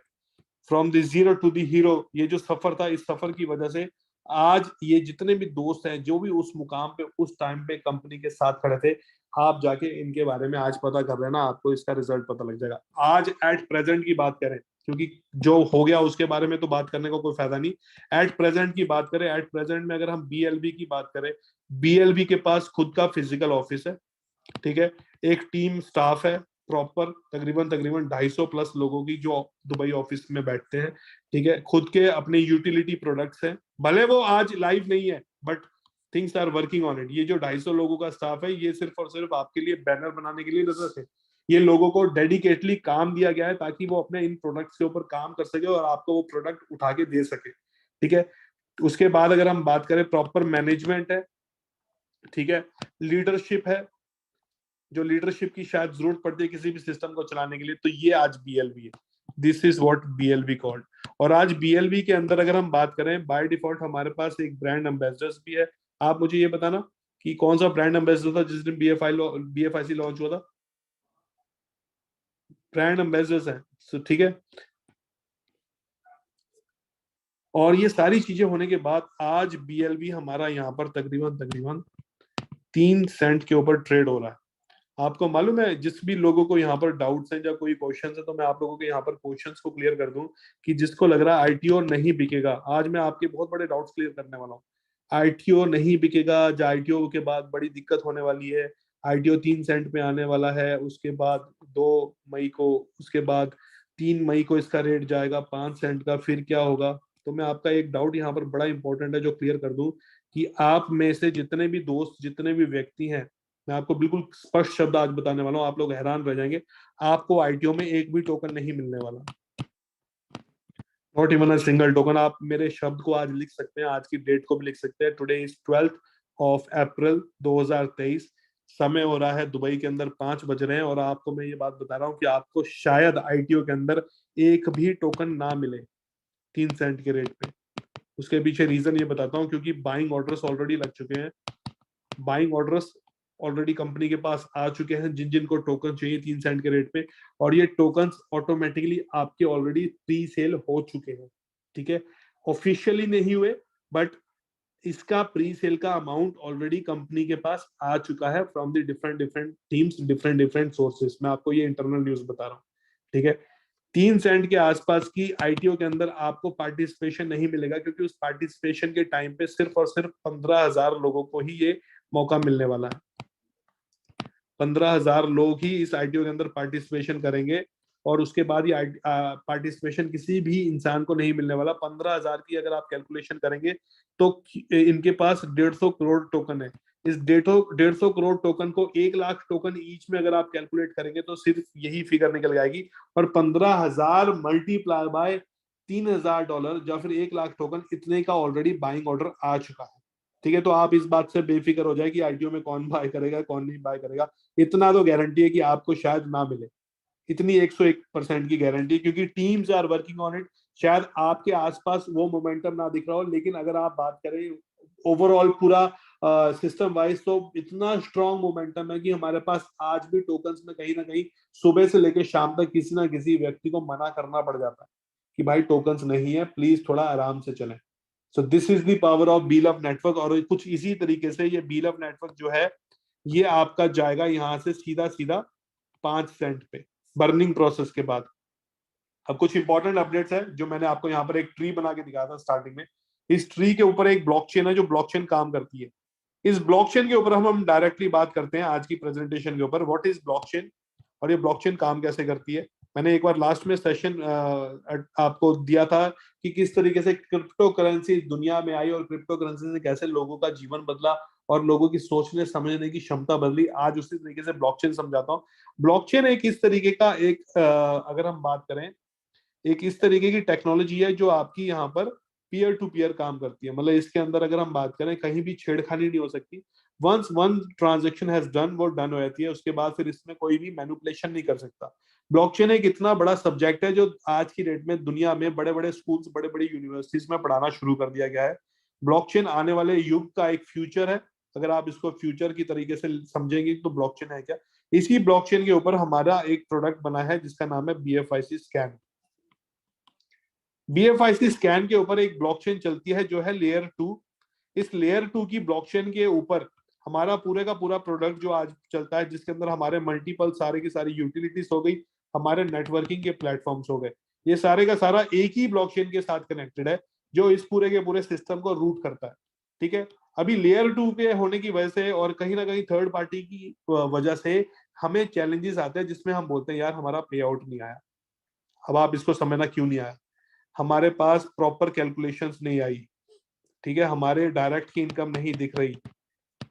From the zero to the hero, ये जो सफर था, इस सफर की वजह से आज ये जितने भी दोस्त हैं, जो भी उस मुकाम पे उस टाइम पे कंपनी के साथ खड़े थे, आप जाके इनके बारे में आज पता कर रहे हैं ना, आपको इसका रिजल्ट पता लग जाएगा। आज एट प्रेजेंट की बात करें, क्योंकि जो हो गया उसके बारे में तो बात करने को कोई फायदा नहीं। एट प्रेजेंट की बात करें, एट प्रेजेंट में अगर हम BLB की बात करें, BLB के पास खुद का फिजिकल ऑफिस है, ठीक है। एक टीम स्टाफ है प्रॉपर, तकरीबन तकरीबन 250 प्लस लोगों की, जो दुबई ऑफिस में बैठते हैं, ठीक है। खुद के अपने यूटिलिटी प्रोडक्ट्स हैं, भले वो आज लाइव नहीं है, but things are working on it. ये जो 250 लोगों का स्टाफ है, ये सिर्फ और सिर्फ आपके लिए बैनर बनाने के लिए नजर थे। ये लोगों को डेडिकेटली काम दिया गया है ताकि वो अपने इन प्रोडक्ट्स के ऊपर काम कर सके और आपको वो प्रोडक्ट उठा के दे सके, ठीक है। उसके बाद अगर हम बात करें, प्रॉपर मैनेजमेंट है, ठीक है, लीडरशिप है, जो लीडरशिप की शायद जरूरत पड़ती है किसी भी सिस्टम को चलाने के लिए, तो ये आज BLB है। This is what BLB called. और आज BLB के अंदर अगर हम बात करें, बाय डिफॉल्ट हमारे पास एक ब्रांड एम्बेसडर्स भी है। आप मुझे ये बताना कि कौन सा ब्रांड एम्बेसडर था जिस दिन BFIC लॉन्च हुआ था? ब्रांड एम्बेसडर्स है, ठीक है। और ये सारी चीजें होने के बाद आज BLB हमारा यहाँ पर तकरीबन तकरीबन 3 सेंट के ऊपर ट्रेड हो रहा है। आपको मालूम है, जिस भी लोगों को यहाँ पर डाउट्स हैं या कोई क्वेश्चंस है, तो मैं आप लोगों के यहाँ पर क्वेश्चंस को क्लियर कर दूं कि जिसको लग रहा है ITO नहीं बिकेगा, आज मैं आपके बहुत बड़े डाउट्स क्लियर करने वाला हूँ। ITO नहीं बिकेगा, या ITO के बाद बड़ी दिक्कत होने वाली है, ITO 3 सेंट पे आने वाला है, उसके बाद 2 मई को, उसके बाद 3 मई को इसका रेट जाएगा 5 सेंट का, फिर क्या होगा? तो मैं आपका एक डाउट यहाँ पर बड़ा इंपॉर्टेंट है जो क्लियर कर दूं, कि आप में से जितने भी दोस्त, जितने भी व्यक्ति हैं, मैं आपको बिल्कुल स्पष्ट शब्द आज बताने वाला हूँ, आप लोग हैरान रह जाएंगे। आपको ITO में एक भी टोकन नहीं मिलने वाला, not even a single token. आप मेरे शब्द को आज लिख सकते हैं, आज की डेट को भी लिख सकते हैं। टुडे इज 12 अप्रैल 2023, समय हो रहा है दुबई के अंदर 5 बज रहे हैं, और आपको मैं ये बात बता रहा हूँ कि आपको शायद ITO के अंदर एक भी टोकन ना मिले 3 सेंट के रेट पे। उसके पीछे रीजन ये बताता हूँ, क्योंकि बाइंग ऑर्डर्स ऑलरेडी लग चुके हैं, बाइंग ऑर्डर्स ऑलरेडी कंपनी के पास आ चुके हैं, जिन जिनको टोकन चाहिए 3 सेंट के रेट पे, और ये टोकन्स ऑटोमेटिकली आपके ऑलरेडी प्री सेल हो चुके हैं, ठीक है। ऑफिशियली नहीं हुए, बट इसका प्री सेल का अमाउंट ऑलरेडी कंपनी के पास आ चुका है from the different different teams, different different sources. मैं आपको ये इंटरनल न्यूज बता रहा हूँ, ठीक है। 3 सेंट के आसपास की आईटीओ के अंदर आपको पार्टिसिपेशन नहीं मिलेगा, क्योंकि उस पार्टिसिपेशन के टाइम पे सिर्फ और सिर्फ 15,000 लोगों को ही ये मौका मिलने वाला है। 15,000 लोग ही इस आईटीओ के अंदर पार्टिसिपेशन करेंगे, और उसके बाद ये पार्टिसिपेशन किसी भी इंसान को नहीं मिलने वाला। 15,000 की अगर आप कैलकुलेशन करेंगे तो इनके पास 150 करोड़ टोकन है। इस 150 करोड़ टोकन को 1 लाख टोकन ईच में अगर आप कैलकुलेट करेंगे तो सिर्फ यही फिगर निकल जाएगी। और 15,000 मल्टीप्लाई बाय $3,000 या फिर 1 लाख टोकन, इतने का ऑलरेडी बाइंग ऑर्डर आ चुका है, ठीक है। तो आप इस बात से बेफिक्र हो जाए कि आईटीओ में कौन बाय करेगा कौन नहीं बाय करेगा। इतना तो गारंटी है कि आपको शायद ना मिले, इतनी 101% की गारंटी, क्योंकि teams are working on it. शायद आपके आसपास वो मोमेंटम ना दिख रहा हो, लेकिन अगर आप बात करें ओवरऑल पूरा सिस्टम वाइज, तो इतना स्ट्रॉन्ग मोमेंटम है कि हमारे पास आज भी टोकन्स में कहीं ना कहीं सुबह से लेकर शाम तक किसी ना किसी व्यक्ति को मना करना पड़ जाता है कि भाई टोकन्स नहीं है, प्लीज थोड़ा आराम से चलें। So this is the power of B love network. और कुछ इसी तरीके से ये बी लव नेटवर्क जो है, ये आपका जाएगा यहाँ से सीधा सीधा 5 सेंट पे बर्निंग प्रोसेस के बाद। अब कुछ इंपॉर्टेंट अपडेट्स है जो मैंने आपको यहाँ पर एक ट्री बना के दिखाया था स्टार्टिंग में। इस ट्री के ऊपर एक ब्लॉकचेन है जो ब्लॉकचेन काम करती है। इस ब्लॉकचेन के ऊपर हम डायरेक्टली बात करते हैं आज की प्रेजेंटेशन के ऊपर, व्हाट इज ब्लॉकचेन और ये ब्लॉकचेन काम कैसे करती है। मैंने एक बार लास्ट में सेशन आपको दिया था कि किस तरीके से क्रिप्टो करेंसी दुनिया में आई और क्रिप्टो करेंसी से कैसे लोगों का जीवन बदला और लोगों की सोचने समझने की क्षमता बदली। आज उसी तरीके से ब्लॉकचेन समझाता हूँ। ब्लॉकचेन एक इस तरीके का अगर हम बात करें, एक इस तरीके की टेक्नोलॉजी है जो आपकी यहाँ पर पीयर टू पीयर काम करती है। मतलब इसके अंदर अगर हम बात करें, कहीं भी छेड़खानी नहीं हो सकती। Once one transaction has done, वो डन हो जाती है, उसके बाद फिर इसमें कोई भी मैनिपुलेशन नहीं कर सकता। ब्लॉकचेन एक इतना बड़ा सब्जेक्ट है जो आज की डेट में दुनिया में बड़े बड़े स्कूल्स, बड़े बड़े यूनिवर्सिटीज में पढ़ाना शुरू कर दिया गया है। ब्लॉकचेन आने वाले युग का एक फ्यूचर है। अगर आप इसको फ्यूचर की तरीके से समझेंगे तो ब्लॉकचेन है क्या। इसी ब्लॉकचेन के ऊपर हमारा एक प्रोडक्ट बना है जिसका नाम है BFIC स्कैन। BFIC स्कैन के ऊपर एक ब्लॉकचेन चलती है जो है लेयर 2। इस लेयर 2 की ब्लॉकचेन के ऊपर हमारा पूरे का पूरा प्रोडक्ट जो आज चलता है, जिसके अंदर हमारे मल्टीपल सारे की सारी यूटिलिटीज हो गई, हमारे नेटवर्किंग के प्लेटफॉर्म्स हो गए, ये सारे का सारा एक ही ब्लॉकचेन के साथ कनेक्टेड है जो इस पूरे के पूरे सिस्टम को रूट करता है, ठीक है। अभी लेयर 2 पे होने की वजह से और कहीं ना कहीं थर्ड पार्टी की वजह से हमें चैलेंजेस आते हैं, जिसमें हम बोलते हैं यार हमारा पे आउट नहीं आया। अब आप इसको समझना क्यों नहीं आया। हमारे पास प्रॉपर कैलकुलेशंस नहीं आई, ठीक है, हमारे डायरेक्ट की इनकम नहीं दिख रही,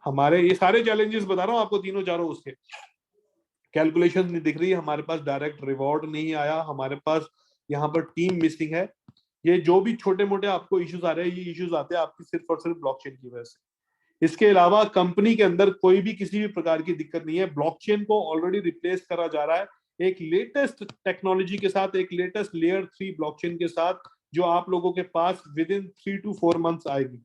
हमारे ये सारे चैलेंजेस बता रहा हूँ आपको, तीनों चारों उसके कैलकुलेशन नहीं दिख रही, हमारे पास डायरेक्ट रिवॉर्ड नहीं आया, हमारे पास यहाँ पर टीम मिसिंग है। ये जो भी छोटे मोटे आपको इश्यूज आ रहे हैं, ये इश्यूज आते हैं आपकी सिर्फ और सिर्फ ब्लॉकचेन की वजह से। इसके अलावा कंपनी के अंदर कोई भी किसी भी प्रकार की दिक्कत नहीं है। ब्लॉकचेन को ऑलरेडी रिप्लेस करा जा रहा है एक लेटेस्ट टेक्नोलॉजी के साथ, एक लेटेस्ट लेयर 3 ब्लॉकचेन के साथ, जो आप लोगों के पास विद इन 3 to 4 मंथ्स आएगी।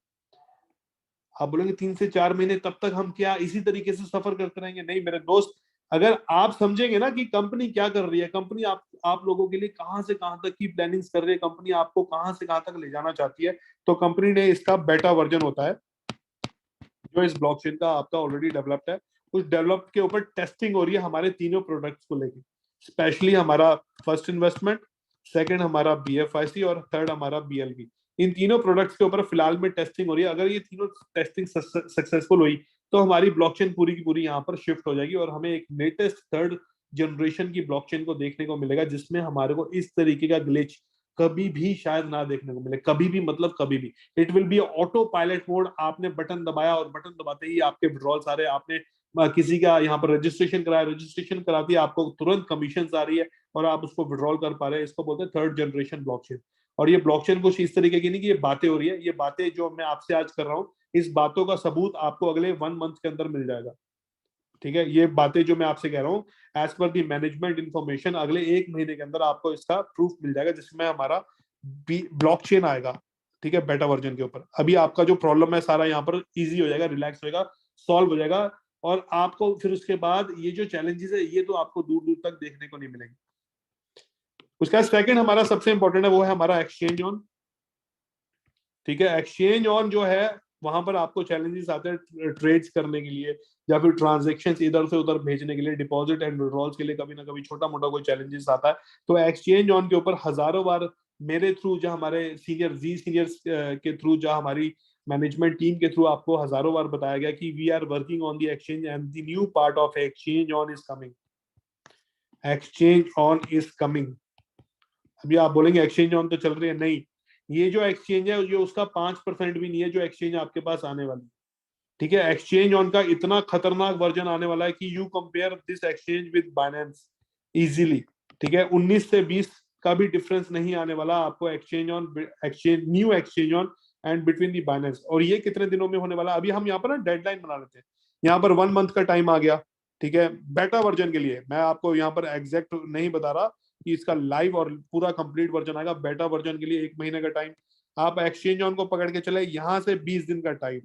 आप बोलेंगे 3 से 4 महीने, तब तक हम क्या इसी तरीके से सफर करते रहेंगे? नहीं मेरे दोस्त, अगर आप समझेंगे ना कि कंपनी क्या कर रही है, कंपनी आप लोगों के लिए कहां से कहां तक की प्लानिंग्स कर रही है, कंपनी आपको कहां से कहां तक ले जाना चाहती है, तो कंपनी ने इसका बेटा वर्जन होता है जो इस ब्लॉकचेन का आपका ऑलरेडी डेवलप्ड है। उस डेवलप के ऊपर टेस्टिंग हो रही है हमारे तीनों प्रोडक्ट्स को लेके, स्पेशली हमारा फर्स्ट इन्वेस्टमेंट, सेकंड हमारा BFIC और थर्ड हमारा BLV। इन तीनों प्रोडक्ट्स के ऊपर फिलहाल में टेस्टिंग हो रही है। अगर ये तीनों टेस्टिंग सक्सेसफुल हुई तो हमारी ब्लॉकचेन पूरी की पूरी यहाँ पर शिफ्ट हो जाएगी और हमें एक लेटेस्ट थर्ड जनरेशन की ब्लॉकचेन को देखने को मिलेगा, जिसमें हमारे को इस तरीके का ग्लिच कभी भी शायद ना देखने को मिले। कभी भी मतलब कभी भी। It will B auto pilot mode. आपने बटन दबाया और बटन दबाते ही आपके विड्रॉल सारे, आपने किसी का यहाँ पर रजिस्ट्रेशन कराया, रजिस्ट्रेशन कराती है आपको तुरंत कमीशन आ रही है और आप उसको विड्रॉल कर पा रहे हैं। इसको बोलते हैं थर्ड जनरेशन ब्लॉकचेन। और ये ब्लॉकचेन कुछ इस तरीके की नहीं कि ये बातें हो रही है, ये बातें जो मैं आपसे आज कर रहा हूँ, इस बातों का सबूत आपको अगले 1 मंथ के अंदर मिल जाएगा, ठीक है। ये बातें जो मैं आपसे कह रहा हूँ as per the management information, अगले 1 महीने के अंदर आपको इसका प्रूफ मिल जाएगा, जिसमें हमारा ब्लॉकचेन आएगा, ठीक है, बेटा वर्जन के ऊपर। अभी आपका जो प्रॉब्लम है सारा यहाँ पर इजी हो जाएगा, रिलैक्स होगा, सॉल्व हो जाएगा। और आपको फिर उसके बाद ये जो चैलेंजेस है ये तो आपको दूर दूर तक देखने को नहीं मिलेंगे। उसका सेकंड हमारा सबसे इंपॉर्टेंट है, वो है हमारा एक्सचेंज ऑन, ठीक है। एक्सचेंज ऑन जो है वहां पर आपको चैलेंजेस आते हैं ट्रेड्स करने के लिए या फिर ट्रांजेक्शन्स इधर से उधर भेजने के लिए, डिपॉजिट एंड विड्रॉल्स के लिए कभी ना कभी छोटा मोटा कोई चैलेंजेस आता है। तो एक्सचेंज ऑन के ऊपर हजारों बार मेरे थ्रू, जहां हमारे सीनियर्स के थ्रू, जहां हमारी मैनेजमेंट टीम के थ्रू आपको हजारों बार बताया गया कि we are working on the exchange and the new part of exchange on is coming. Exchange on is coming. अभी आप बोलेंगे एक्सचेंज ऑन तो चल रही है, नहीं, ये जो एक्सचेंज है ये उसका 5% भी नहीं है जो एक्सचेंज आपके पास आने वाली है। ठीक है, एक्सचेंज ऑन का इतना खतरनाक वर्जन आने वाला है कि you compare this exchange with Binance easily. ठीक है, 19 से 20 का भी डिफरेंस नहीं आने वाला आपको exchange on, exchange new exchange on and between the Binance. और ये कितने दिनों में होने वाला, अभी हम यहाँ पर ना डेडलाइन बना लेते हैं, यहाँ पर 1 मंथ का टाइम आ गया। ठीक है, बेटा वर्जन के लिए मैं आपको यहाँ पर एग्जैक्ट नहीं बता रहा कि इसका लाइव और पूरा कंप्लीट वर्जन आएगा। बेटा वर्जन के लिए 1 महीने का टाइम, आप एक्सचेंज ऑन को पकड़ के चले, यहाँ से 20 दिन का टाइम।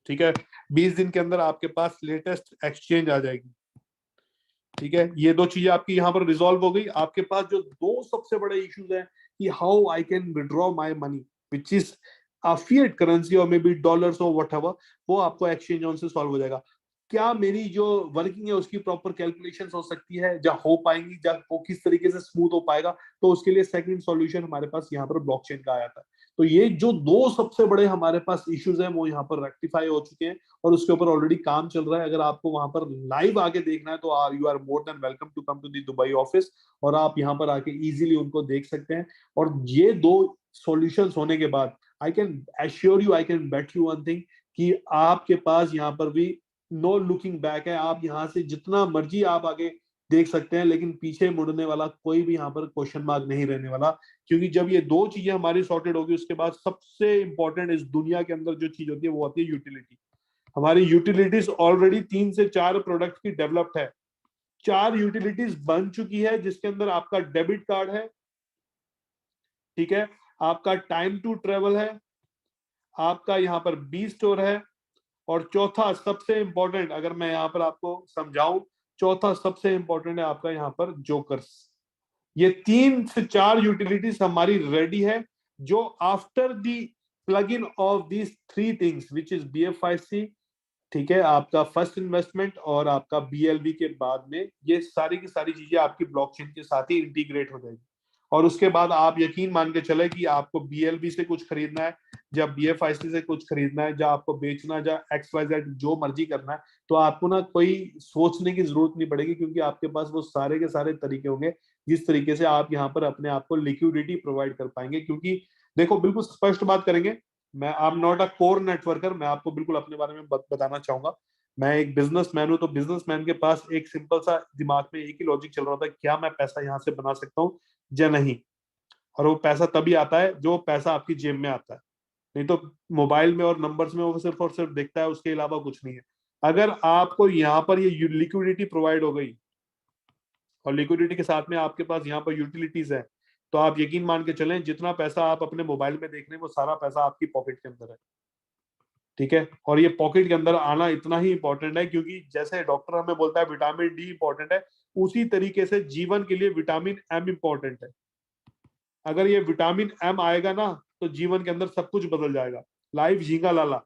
ठीक है, 20 दिन के अंदर आपके पास लेटेस्ट एक्सचेंज आ जाएगी। ठीक है, ये दो चीजें आपकी यहाँ पर रिजॉल्व हो गई। आपके पास जो दो सबसे बड़े इश्यूज हैं कि how I can withdraw my money which is a fiat currency or maybe dollars or whatever, वो आपको एक्सचेंज ऑन से सॉल्व हो जाएगा। क्या मेरी जो वर्किंग है उसकी प्रॉपर कैलकुलेशन हो सकती है, या हो पाएंगी, या वो किस तरीके से स्मूथ हो पाएगा, तो उसके लिए सेकंड सॉल्यूशन हमारे पास यहाँ पर ब्लॉकचेन का आया था। तो ये जो दो सबसे बड़े हमारे पास इश्यूज हैं वो यहाँ पर रेक्टिफाई हो चुके हैं और उसके ऊपर ऑलरेडी काम चल रहा है। अगर आपको वहां पर लाइव आके देखना है तो you are more than welcome to come to the Dubai office, और आप यहाँ पर आके इजीली उनको देख सकते हैं। और ये दो सॉल्यूशंस होने के बाद I can assure you, I can bet you one thing, कि आपके पास यहाँ पर भी नो लुकिंग बैक है। आप यहाँ से जितना मर्जी आप आगे देख सकते हैं, लेकिन पीछे मुड़ने वाला कोई भी यहाँ पर क्वेश्चन मार्क नहीं रहने वाला। क्योंकि जब ये दो चीजें हमारी सॉर्टेड होगी उसके बाद सबसे इंपॉर्टेंट इस दुनिया के अंदर जो चीज होती है वो होती है यूटिलिटी। हमारी यूटिलिटीज ऑलरेडी 3 से 4 प्रोडक्ट की डेवलप्ड है। 4 यूटिलिटीज बन चुकी है जिसके अंदर आपका डेबिट कार्ड है, ठीक है, आपका टाइम टू ट्रेवल है, आपका यहाँ पर बी स्टोर है, और चौथा सबसे इंपॉर्टेंट, अगर मैं यहाँ पर आपको समझाऊं, चौथा सबसे इंपॉर्टेंट है आपका यहाँ पर जोकर्स। ये 3 से 4 यूटिलिटीज हमारी रेडी है, जो after the plug in of these 3 things which is BFIC, ठीक है, आपका फर्स्ट इन्वेस्टमेंट और आपका BLV के बाद में ये सारी की सारी चीजें आपकी ब्लॉकचेन के साथ ही इंटीग्रेट हो जाएगी। और उसके बाद आप यकीन मान के चले कि आपको BLV से कुछ खरीदना है, जब BFIC से कुछ खरीदना है, जब आपको बेचना है, जब XYZ जो मर्जी करना है, तो आपको ना कोई सोचने की जरूरत नहीं पड़ेगी, क्योंकि आपके पास वो सारे के सारे तरीके होंगे जिस तरीके से आप यहाँ पर अपने आप को लिक्विडिटी प्रोवाइड कर पाएंगे। क्योंकि देखो, बिल्कुल स्पष्ट बात करेंगे, मैं I am not a core networker, मैं आपको बिल्कुल अपने बारे में बताना चाहूंगा। मैं एक बिजनेसमैन हूं, तो बिजनेसमैन के पास एक सिंपल सा दिमाग में एक ही लॉजिक चल रहा था, क्या मैं पैसा यहाँ से बना सकता हूँ या नहीं। और वो पैसा तभी आता है जो पैसा आपकी जेब में आता है, नहीं तो मोबाइल में और नंबर्स में वो सिर्फ और सिर्फ दिखता है, उसके अलावा कुछ नहीं है। अगर आपको यहाँ पर ये लिक्विडिटी प्रोवाइड हो गई और लिक्विडिटी के साथ में आपके पास यहाँ पर यूटिलिटीज है, तो आप यकीन मान के चलें जितना पैसा आप अपने मोबाइल में देख रहे हैं वो सारा पैसा आपकी पॉकेट के अंदर है। ठीक है, और ये पॉकेट के अंदर आना इतना ही इंपॉर्टेंट है, क्योंकि जैसे डॉक्टर हमें बोलता है विटामिन डी इंपॉर्टेंट है, उसी तरीके से जीवन के लिए विटामिन एम इंपॉर्टेंट है। अगर ये विटामिन एम आएगा ना तो जीवन के अंदर सब कुछ बदल जाएगा। लाइफ झींगा लाला।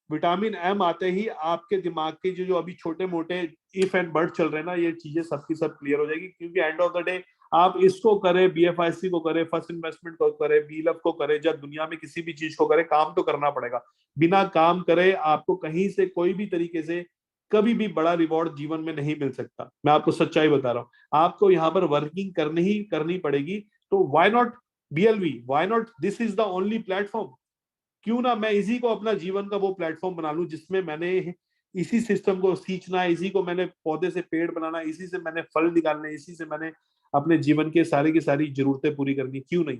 विटामिन एम आते ही आपके दिमाग के जो अभी छोटे मोटे इफ एंड बट चल रहे हैं ना, ये चीजें सबकी सब क्लियर हो जाएगी। क्योंकि एंड ऑफ द डे आप इसको करें, BFIC को करें, फर्स्ट इन्वेस्टमेंट को करें, BLF को करें, जब दुनिया में किसी भी चीज को करें, काम तो करना पड़ेगा। बिना काम करे आपको कहीं से कोई भी तरीके से कभी भी बड़ा रिवॉर्ड जीवन में नहीं मिल सकता। मैं आपको सच्चाई बता रहा हूँ, आपको यहाँ पर वर्किंग करनी ही करनी पड़ेगी। तो why not BLV, why not, this is the only platform. क्यों ना मैं इसी को अपना जीवन का वो प्लेटफॉर्म बना लूं जिसमें मैंने इसी सिस्टम को सींचना है, इसी को मैंने पौधे से पेड़ बनाना, इसी से मैंने फल निकालने, इसी से मैंने अपने जीवन के सारी की सारी जरूरतें पूरी करनी। क्यों नहीं,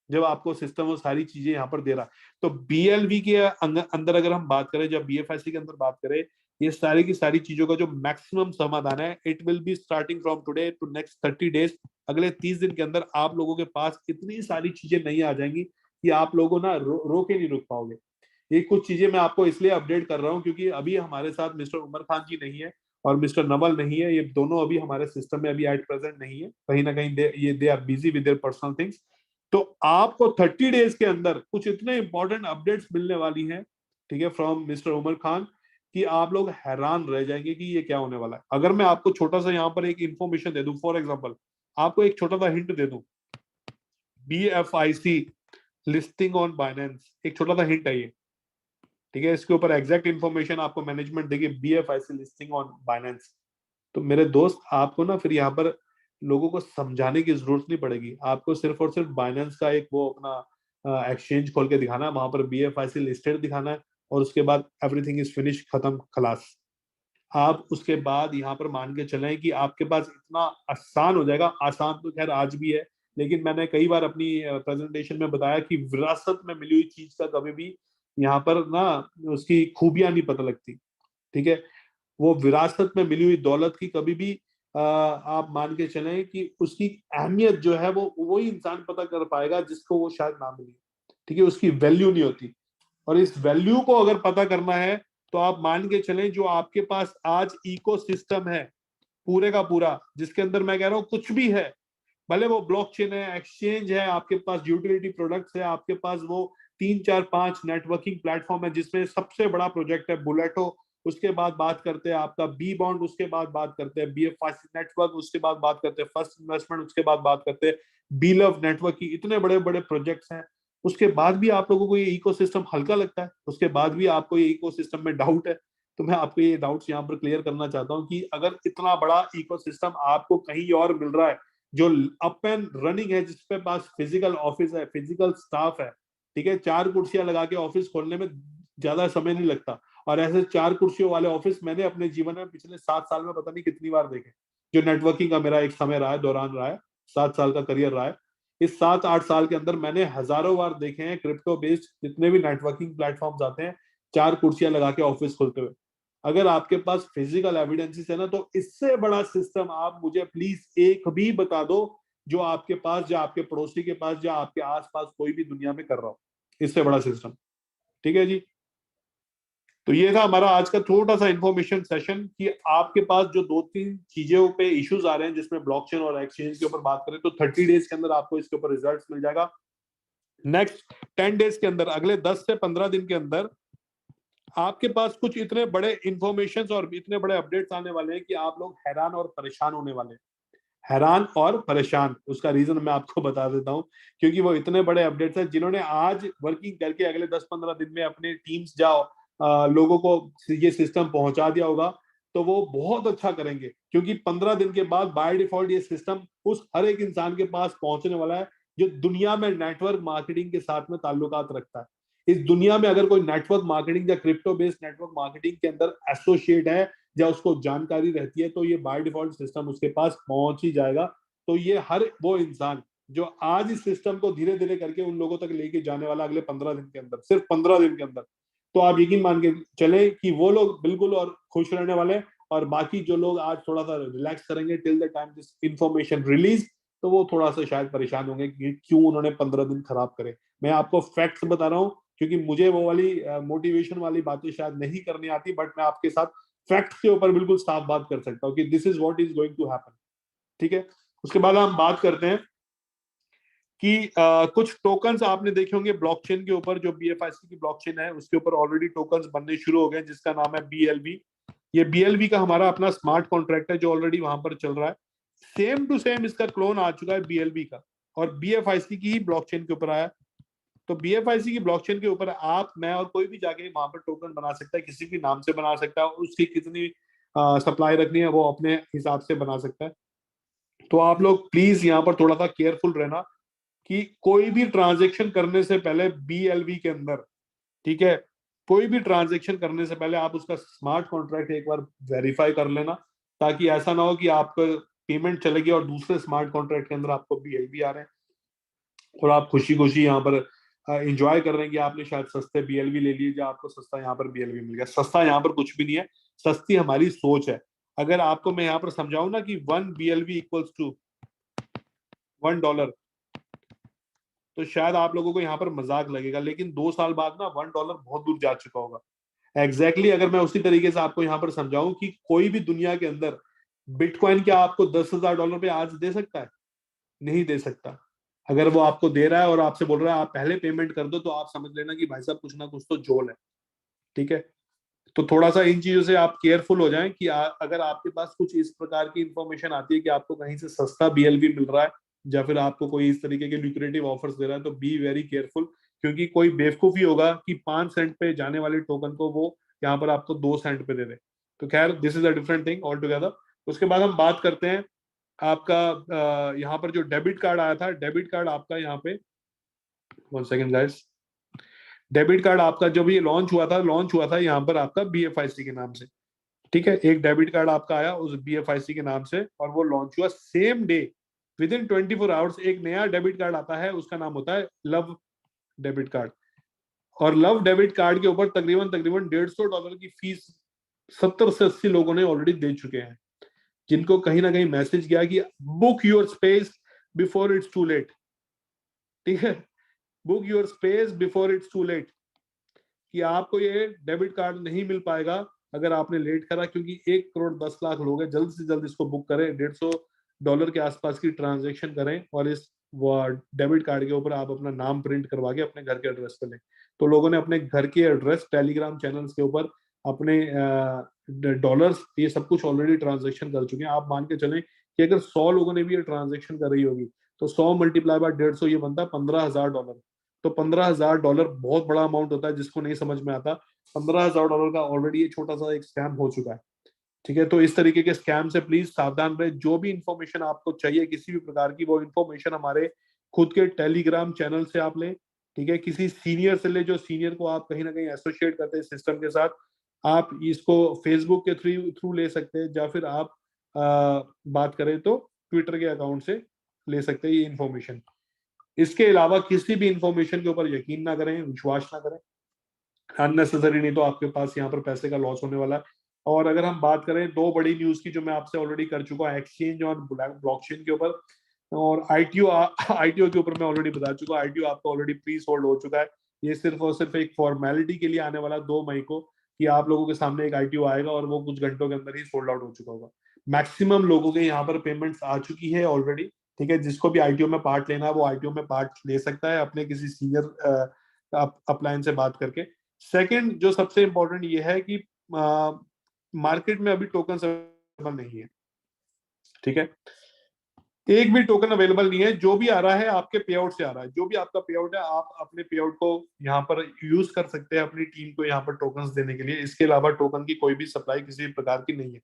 जब आपको सिस्टम वो सारी चीजें यहाँ पर दे रहा। तो BLV के अंदर अगर हम बात करें, जब BFIC के अंदर बात करें, ये सारी की सारी चीजों का जो मैक्सिमम समाधान है, it will be starting from today to next 30 days. अगले 30 दिन के अंदर आप लोगों के पास इतनी सारी चीजें नहीं आ जाएंगी कि आप लोगों ना रो के नहीं रुक पाओगे। ये कुछ चीजें मैं आपको इसलिए अपडेट कर रहा हूँ क्योंकि अभी हमारे साथ मिस्टर उमर खान जी नहीं है और मिस्टर नवल नहीं है। ये दोनों अभी हमारे सिस्टम में अभी एट प्रेजेंट नहीं है, कहीं ना कहीं they are busy with their personal things. तो आपको 30 डेज के अंदर कुछ इतने इंपॉर्टेंट अपडेट्स मिलने वाली हैं ठीक है, फ्रॉम मिस्टर उमर खान, कि आप लोग हैरान रह जाएंगे कि ये क्या होने वाला है। अगर मैं आपको छोटा सा यहाँ पर एक इंफॉर्मेशन दे दूं, फॉर एग्जांपल आपको एक छोटा सा हिंट दे दूं, BFIC लिस्टिंग ऑन बाइनेंस, एक छोटा सा हिंट है ये, ठीक है, इसके ऊपर एग्जैक्ट इन्फॉर्मेशन आपको मैनेजमेंट देगी, BFIC लिस्टिंग ऑन बाइनेंस। तो मेरे दोस्त, आपको ना फिर यहाँ पर लोगों को समझाने की जरूरत नहीं पड़ेगी, आपको सिर्फ और सिर्फ बाइनेंस का एक वो अपना एक्सचेंज खोल के दिखाना है, वहां पर BFIC लिस्टेड दिखाना है, और उसके बाद एवरीथिंग इज फिनिश, खत्म, खलास। आप उसके बाद यहाँ पर मान के चलें कि आपके पास इतना आसान हो जाएगा। आसान तो खैर आज भी है, लेकिन मैंने कई बार अपनी प्रेजेंटेशन में बताया कि विरासत में मिली हुई चीज का कभी भी यहाँ पर ना उसकी खूबियां नहीं पता लगती, ठीक है। वो विरासत में मिली हुई दौलत की कभी भी आप मान के चलें कि उसकी अहमियत जो है वो वही इंसान पता कर पाएगा जिसको वो शायद ना मिली, ठीक है, उसकी वैल्यू नहीं होती। और इस वैल्यू को अगर पता करना है तो आप मान के चलें जो आपके पास आज इकोसिस्टम है पूरे का पूरा, जिसके अंदर मैं कह रहा हूं कुछ भी है, भले वो ब्लॉकचेन है, एक्सचेंज है, आपके पास यूटिलिटी प्रोडक्ट्स है, आपके पास वो 3 4 5 नेटवर्किंग प्लेटफॉर्म है, जिसमें सबसे बड़ा प्रोजेक्ट है बुलेटो, उसके बाद बात करते हैं आपका बी बॉन्ड, उसके बाद बात करते हैं BFIC नेटवर्क, उसके बाद बात करते हैं फर्स्ट इन्वेस्टमेंट, उसके बाद बात करते हैं बी लव नेटवर्क की, इतने बड़े बड़े प्रोजेक्ट्स हैं। उसके बाद भी आप लोगों को ये इकोसिस्टम हल्का लगता है, उसके बाद भी आपको ये इकोसिस्टम में डाउट है, तो मैं आपको ये डाउट्स यहाँ पर क्लियर करना चाहता हूँ कि अगर इतना बड़ा इकोसिस्टम आपको कहीं और मिल रहा है जो अप एंड रनिंग है, जिसके पास फिजिकल ऑफिस है, फिजिकल स्टाफ है, ठीक है, 4 कुर्सियां लगा के ऑफिस खोलने में ज्यादा समय नहीं लगता, और ऐसे 4 कुर्सियों वाले ऑफिस मैंने अपने जीवन में पिछले 7 साल में पता नहीं कितनी बार देखे, जो नेटवर्किंग का मेरा एक समय रहा है, दौरान रहा है, 7 साल का करियर रहा है। इस 7 8 साल के अंदर मैंने हजारों बार देखे हैं क्रिप्टो बेस्ड जितने भी नेटवर्किंग प्लेटफॉर्म्स आते हैं, 4 कुर्सियां लगा के ऑफिस खोलते हुए। अगर आपके पास फिजिकल एविडेंसेस है ना, तो इससे बड़ा सिस्टम आप मुझे प्लीज एक भी बता दो जो आपके पास या आपके पड़ोसी के पास या आपके आसपास कोई भी दुनिया में कर रहा हो, इससे बड़ा सिस्टम, ठीक है जी। तो ये था हमारा आज का छोटा सा इंफॉर्मेशन सेशन कि आपके पास जो 2 3 चीजों पे इश्यूज आ रहे हैं, जिसमें ब्लॉकचेन और एक्सचेंज के ऊपर बात करें, तो 30 डेज के अंदर आपको इसके ऊपर रिजल्ट्स मिल जाएगा। नेक्स्ट 10 डेज के अंदर, अगले 10 से 15 दिन के अंदर आपके पास कुछ इतने बड़े इंफॉर्मेशन और इतने बड़े अपडेट्स आने वाले हैं कि आप लोग हैरान और परेशान होने वाले हैं। हैरान और परेशान, उसका रीजन मैं आपको बता देता हूं, क्योंकि वो इतने बड़े अपडेट्स हैं, जिन्होंने आज वर्किंग करके अगले 10 15 दिन में अपने टीम्स जाओ लोगों को ये सिस्टम पहुंचा दिया होगा, तो वो बहुत अच्छा करेंगे, क्योंकि 15 दिन के बाद बाय डिफॉल्ट ये सिस्टम उस हर एक इंसान के पास पहुंचने वाला है जो दुनिया में नेटवर्क मार्केटिंग के साथ में ताल्लुकात रखता है। इस दुनिया में अगर कोई नेटवर्क मार्केटिंग या क्रिप्टो बेस्ड नेटवर्क मार्केटिंग के अंदर एसोसिएट है या उसको जानकारी रहती है, तो ये बाय डिफॉल्ट सिस्टम उसके पास पहुंच ही जाएगा। तो ये हर वो इंसान जो आज इस सिस्टम को धीरे धीरे करके उन लोगों तक लेके जाने वाला अगले 15 दिन के अंदर, सिर्फ 15 दिन के अंदर, तो आप यकीन मान के चले कि वो लोग बिल्कुल और खुश रहने वाले हैं। और बाकी जो लोग आज थोड़ा सा रिलैक्स करेंगे till the time this information release, तो वो थोड़ा सा शायद परेशान होंगे कि क्यों उन्होंने 15 दिन खराब करे। मैं आपको फैक्ट्स बता रहा हूँ, क्योंकि मुझे वो वाली मोटिवेशन वाली बातें शायद नहीं करनी आती, बट मैं आपके साथ फैक्ट्स के ऊपर बिल्कुल साफ बात कर सकता हूँ कि this is what is going to happen, ठीक है। उसके बाद हम बात करते हैं कि कुछ टोकन्स आपने देखे होंगे ब्लॉकचेन के ऊपर, जो BFIC की ब्लॉकचेन है उसके ऊपर ऑलरेडी टोकन्स बनने शुरू हो गए, जिसका नाम है BLB। ये BLB का हमारा अपना स्मार्ट कॉन्ट्रैक्ट है जो ऑलरेडी वहां पर चल रहा है। सेम टू सेम इसका क्लोन आ चुका है BLB का, और BFIC की ही ब्लॉकचेन के ऊपर आया। तो BFIC की ब्लॉकचेन के ऊपर आप, मैं और कोई भी जाके वहां पर टोकन बना सकता है, किसी भी नाम से बना सकता है, उसकी कितनी सप्लाई रखनी है वो अपने हिसाब से बना सकता है। तो आप लोग प्लीज यहाँ पर थोड़ा सा केयरफुल रहना कि कोई भी ट्रांजेक्शन करने से पहले BLB के अंदर, ठीक है, कोई भी ट्रांजेक्शन करने से पहले आप उसका स्मार्ट कॉन्ट्रैक्ट एक बार वेरीफाई कर लेना, ताकि ऐसा ना हो कि आपका पेमेंट चलेगी और दूसरे स्मार्ट कॉन्ट्रैक्ट के अंदर आपको BLB आ रहे हैं और आप खुशी खुशी यहाँ पर एंजॉय कर रहे हैं कि आपने शायद सस्ते BLB ले लिए, जो आपको सस्ता यहाँ पर BLB मिल गया। सस्ता यहाँ पर कुछ भी नहीं है, सस्ती हमारी सोच है। अगर आपको मैं यहाँ पर समझाऊं ना कि 1 BLB इक्वल्स टू $1, तो शायद आप लोगों को यहाँ पर मजाक लगेगा, लेकिन 2 साल बाद ना $1 बहुत दूर जा चुका होगा। एग्जैक्टली अगर मैं उसी तरीके से आपको यहाँ पर समझाऊं कि कोई भी दुनिया के अंदर बिटकॉइन क्या आपको $10,000 पे आज दे सकता है? नहीं दे सकता। अगर वो आपको दे रहा है और आपसे बोल रहा है आप पहले पेमेंट कर दो, तो आप समझ लेना कि भाई साहब कुछ ना कुछ तो झोल है। ठीक है, तो थोड़ा सा इन चीजों से आप केयरफुल हो जाएं कि अगर आपके पास कुछ इस प्रकार की इंफॉर्मेशन आती है कि आपको कहीं से सस्ता BLV मिल रहा है या फिर आपको कोई इस तरीके के ल्यूक्रेटिव ऑफर्स दे रहा है, तो बी वेरी केयरफुल, क्योंकि कोई बेवकूफ ही होगा कि 5 सेंट पे जाने वाले टोकन को वो यहाँ पर आपको 2 सेंट पे दे दे। तो खैर this is a different thing all together. उसके बाद हम बात करते हैं आपका यहाँ पर जो डेबिट कार्ड आया था, डेबिट कार्ड आपका यहाँ पे, 1 सेकेंड गाइस, डेबिट कार्ड आपका जब ये लॉन्च हुआ था यहाँ पर आपका BFIC के नाम से। ठीक है, एक डेबिट कार्ड आपका आया उस BFIC के नाम से और वो लॉन्च हुआ same day, with in 24 hours एक नया डेबिट कार्ड आता है, उसका नाम होता है लव डेबिट कार्ड। और लव डेबिट कार्ड के ऊपर तकरीबन तकरीबन $150 की फीस 70 से 80 लोगों ने ऑलरेडी दे चुके हैं, जिनको कहीं ना कहीं मैसेज गया कि book your space before it's too late. ठीक है, book your space before it's too late, कि आपको ये डेबिट कार्ड नहीं मिल पाएगा अगर आपने लेट करा, क्योंकि 1 करोड़ 10 लाख लोग हैं, जल्द से जल्द इसको बुक करें, $150 के आसपास की ट्रांजेक्शन करें और इस डेबिट कार्ड के ऊपर आप अपना नाम प्रिंट करवा के अपने घर के एड्रेस पे लें। तो लोगों ने अपने घर के एड्रेस टेलीग्राम चैनल्स के ऊपर अपने डॉलर्स ये सब कुछ ऑलरेडी ट्रांजेक्शन कर चुके हैं। आप मान के चलें कि अगर 100 लोगों ने भी ये ट्रांजेक्शन कर रही होगी तो 100 मल्टीप्लाई बाय 150 ये बनता है $15,000। तो $15,000 बहुत बड़ा अमाउंट होता है, जिसको नहीं समझ में आता। $15,000 का ऑलरेडी ये छोटा सा एक स्कैम हो चुका है। ठीक है, तो इस तरीके के स्कैम से प्लीज सावधान रहे। जो भी इंफॉर्मेशन आपको चाहिए किसी भी प्रकार की, वो इंफॉर्मेशन हमारे खुद के टेलीग्राम चैनल से आप लें। ठीक है, किसी सीनियर से ले, जो सीनियर को आप कहीं ना कहीं एसोसिएट करते हैं सिस्टम के साथ। आप इसको फेसबुक के थ्रू ले सकते हैं, या फिर आप बात करें तो ट्विटर के अकाउंट से ले सकते हैं ये इंफॉर्मेशन। इसके अलावा किसी भी इंफॉर्मेशन के ऊपर यकीन ना करें, विश्वास ना करें अननेसेसरी, नहीं तो आपके पास यहाँ पर पैसे का लॉस होने वाला है। और अगर हम बात करें 2 बड़ी न्यूज की जो मैं आपसे ऑलरेडी कर चुका हूँ, एक्सचेंज और ब्लॉकचेन के ऊपर, और आईटीओ के ऊपर मैं ऑलरेडी बता चुका हूँ। आईटीओ आपका ऑलरेडी प्री सोल्ड हो चुका है। ये सिर्फ और सिर्फ एक फॉर्मेलिटी के लिए आने वाला 2 मई को, कि आप लोगों के सामने एक आईटीओ आएगा और वो कुछ घंटों के अंदर ही सोल्ड आउट हो चुका होगा। मैक्सिमम लोगों के यहाँ पर पेमेंट्स आ चुकी है ऑलरेडी। ठीक है, जिसको भी आईटीओ में पार्ट लेना है वो आईटीओ में पार्ट ले सकता है अपने किसी सीनियर अपलायंस से बात करके। सेकंड जो सबसे इंपॉर्टेंट ये है कि मार्केट में अभी टोकन अवेलेबल नहीं है। ठीक है, एक भी टोकन अवेलेबल नहीं है। जो भी आ रहा है आपके पे आउट से आ रहा है। जो भी आपका पे आउट है आप अपने पे आउट को यहाँ पर यूज कर सकते हैं अपनी टीम को यहाँ पर टोकन देने के लिए। इसके अलावा टोकन की कोई भी सप्लाई किसी भी प्रकार की नहीं है।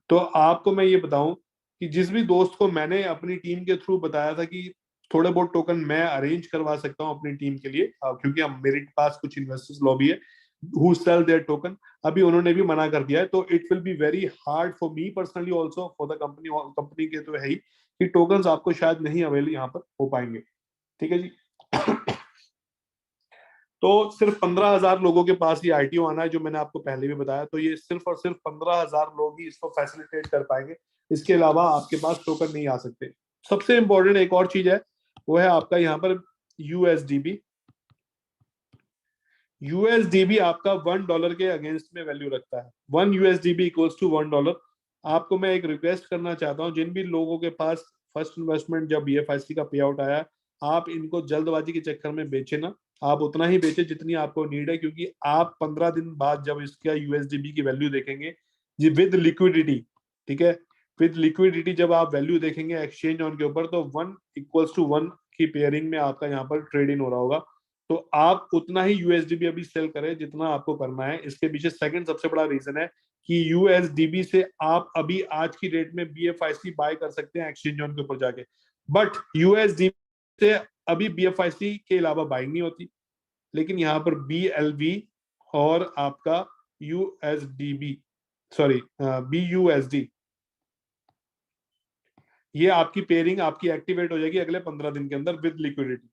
तो आपको मैं ये बताऊं कि जिस भी दोस्त को मैंने अपनी टीम के थ्रू बताया था कि थोड़े बहुत टोकन मैं अरेंज करवा सकता हूँ अपनी टीम के लिए, क्योंकि मेरे पास कुछ इन्वेस्टर्स लॉबी है who sell their token, अभी उन्होंने भी मना कर दिया है। तो it will be very hard for me personally also, for the company के तो है ही कि टोकन्स आपको शायद नहीं अवेलेबल यहाँ पर हो पाएंगे। ठीक है जी। तो सिर्फ 15,000 लोगों के पास ये आईटीओ आना है, जो मैंने आपको पहले भी बताया। तो ये सिर्फ और सिर्फ 15,000 लोग ही इसको फैसिलिटेट कर पाएंगे। इसके अलावा आपके पास टोकन नहीं आ सकते। सबसे इंपॉर्टेंट एक और चीज है, वो है आपका यहाँ पर यूएसडीबी। यूएसडीबी आपका $1 के अगेंस्ट में वैल्यू रखता है। 1 यूएसडीबी इक्वल्स टू $1। आपको मैं एक रिक्वेस्ट करना चाहता हूँ, जिन भी लोगों के पास फर्स्ट इन्वेस्टमेंट जब BFIC का पे आउट आया, आप इनको जल्दबाजी के चक्कर में बेचे ना। आप उतना ही बेचे जितनी आपको नीड है, क्योंकि आप 15 दिन बाद जब इसका यूएसडीबी की वैल्यू देखेंगे जी विद लिक्विडिटी, ठीक है, विद लिक्विडिटी जब आप वैल्यू देखेंगे एक्सचेंज ऑन के ऊपर, तो 1 इक्वल्स टू 1 की पेयरिंग में आपका यहाँ पर ट्रेड इन हो रहा होगा। तो आप उतना ही यूएसडीबी अभी सेल करें जितना आपको करना है। इसके पीछे सेकंड सबसे बड़ा रीजन है कि यूएसडीबी से आप अभी आज की डेट में BFIC बाय कर सकते हैं एक्सचेंज ऑन के ऊपर जाके, बट यूएसडीबी से अभी BFIC के अलावा बाइंग नहीं होती। लेकिन यहाँ पर BLV और आपका यूएसडीबी सॉरी BUSD, ये आपकी पेयरिंग आपकी एक्टिवेट हो जाएगी अगले 15 दिन के अंदर विद लिक्विडिटी।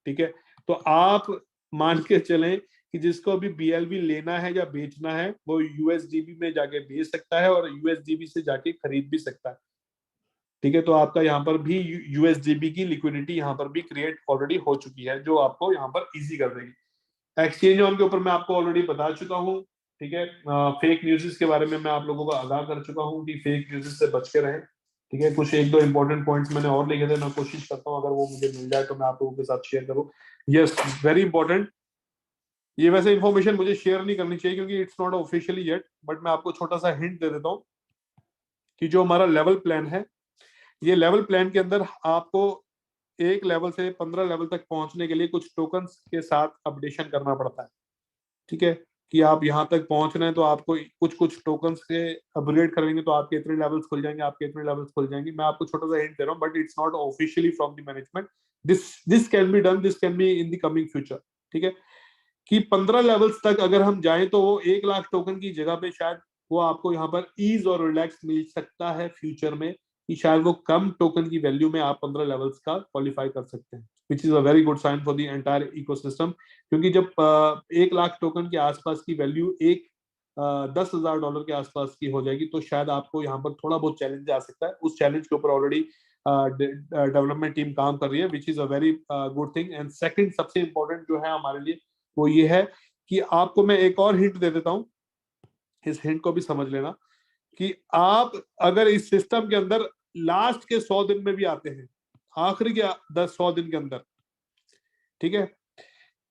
ठीक है, तो आप मान के चलें कि जिसको अभी BLV लेना है या बेचना है वो यूएसडीबी में जाके बेच सकता है और यूएसडीबी से जाके खरीद भी सकता है। ठीक है, तो आपका यहाँ पर भी यूएसडीबी की लिक्विडिटी यहाँ पर भी क्रिएट ऑलरेडी हो चुकी है, जो आपको यहाँ पर इजी कर देगी। एक्सचेंज ऑन के ऊपर मैं आपको ऑलरेडी बता चुका हूँ। ठीक है, फेक न्यूज़ के बारे में मैं आप लोगों को आगाह कर चुका हूँ कि फेक न्यूज़ से बच के रहें। ठीक है, कुछ 1-2 इंपॉर्टेंट पॉइंट्स मैंने और लिखे थे, मैं कोशिश करता हूँ अगर वो मुझे मिल जाए तो मैं आप लोगों के साथ शेयर करूँ। यस, वेरी इंपॉर्टेंट, ये वैसे इंफॉर्मेशन मुझे शेयर नहीं करनी चाहिए क्योंकि it's not officially yet, but मैं आपको छोटा सा हिंट दे देता हूँ कि जो हमारा लेवल प्लान है, ये लेवल प्लान के अंदर आपको एक लेवल से 15 लेवल तक पहुंचने के लिए कुछ टोकन्स के साथ अपडेशन करना पड़ता है। ठीक है, कि आप यहाँ तक पहुंच रहे हैं तो आपको कुछ कुछ टोकन्स से अपग्रेड करेंगे तो आपके इतने लेवल्स खुल जाएंगे, आपके इतने लेवल्स खुल जाएंगे। मैं आपको छोटा सा हिंट दे रहा हूँ, but it's not officially from the management. This can be done, this can be in the coming future. ठीक है, कि 15 लेवल्स तक अगर हम जाएं तो वो 1 लाख टोकन की जगह पे शायद वो आपको यहाँ पर ईज और रिलैक्स मिल सकता है फ्यूचर में, कि शायद वो कम टोकन की वैल्यू में आप 15 लेवल्स का क्वालिफाई कर सकते हैं, which is a very good sign for the entire ecosystem. क्योंकि जब 1 लाख टोकन के आसपास की वैल्यू एक $10,000 के आसपास की हो जाएगी तो शायद आपको यहाँ पर थोड़ा बहुत चैलेंज आ सकता है। उस चैलेंज के ऊपर ऑलरेडी डेवलपमेंट टीम काम कर रही है, विच is a very good thing. And second सबसे इंपॉर्टेंट जो है हमारे लिए वो ये है कि आपको मैं एक और हिंट दे देता हूं, इस हिंट को भी समझ लेना, कि आप अगर इस सिस्टम के अंदर लास्ट के 100 दिन में भी आते हैं, आखिरी के 100 दिन के अंदर, ठीक है,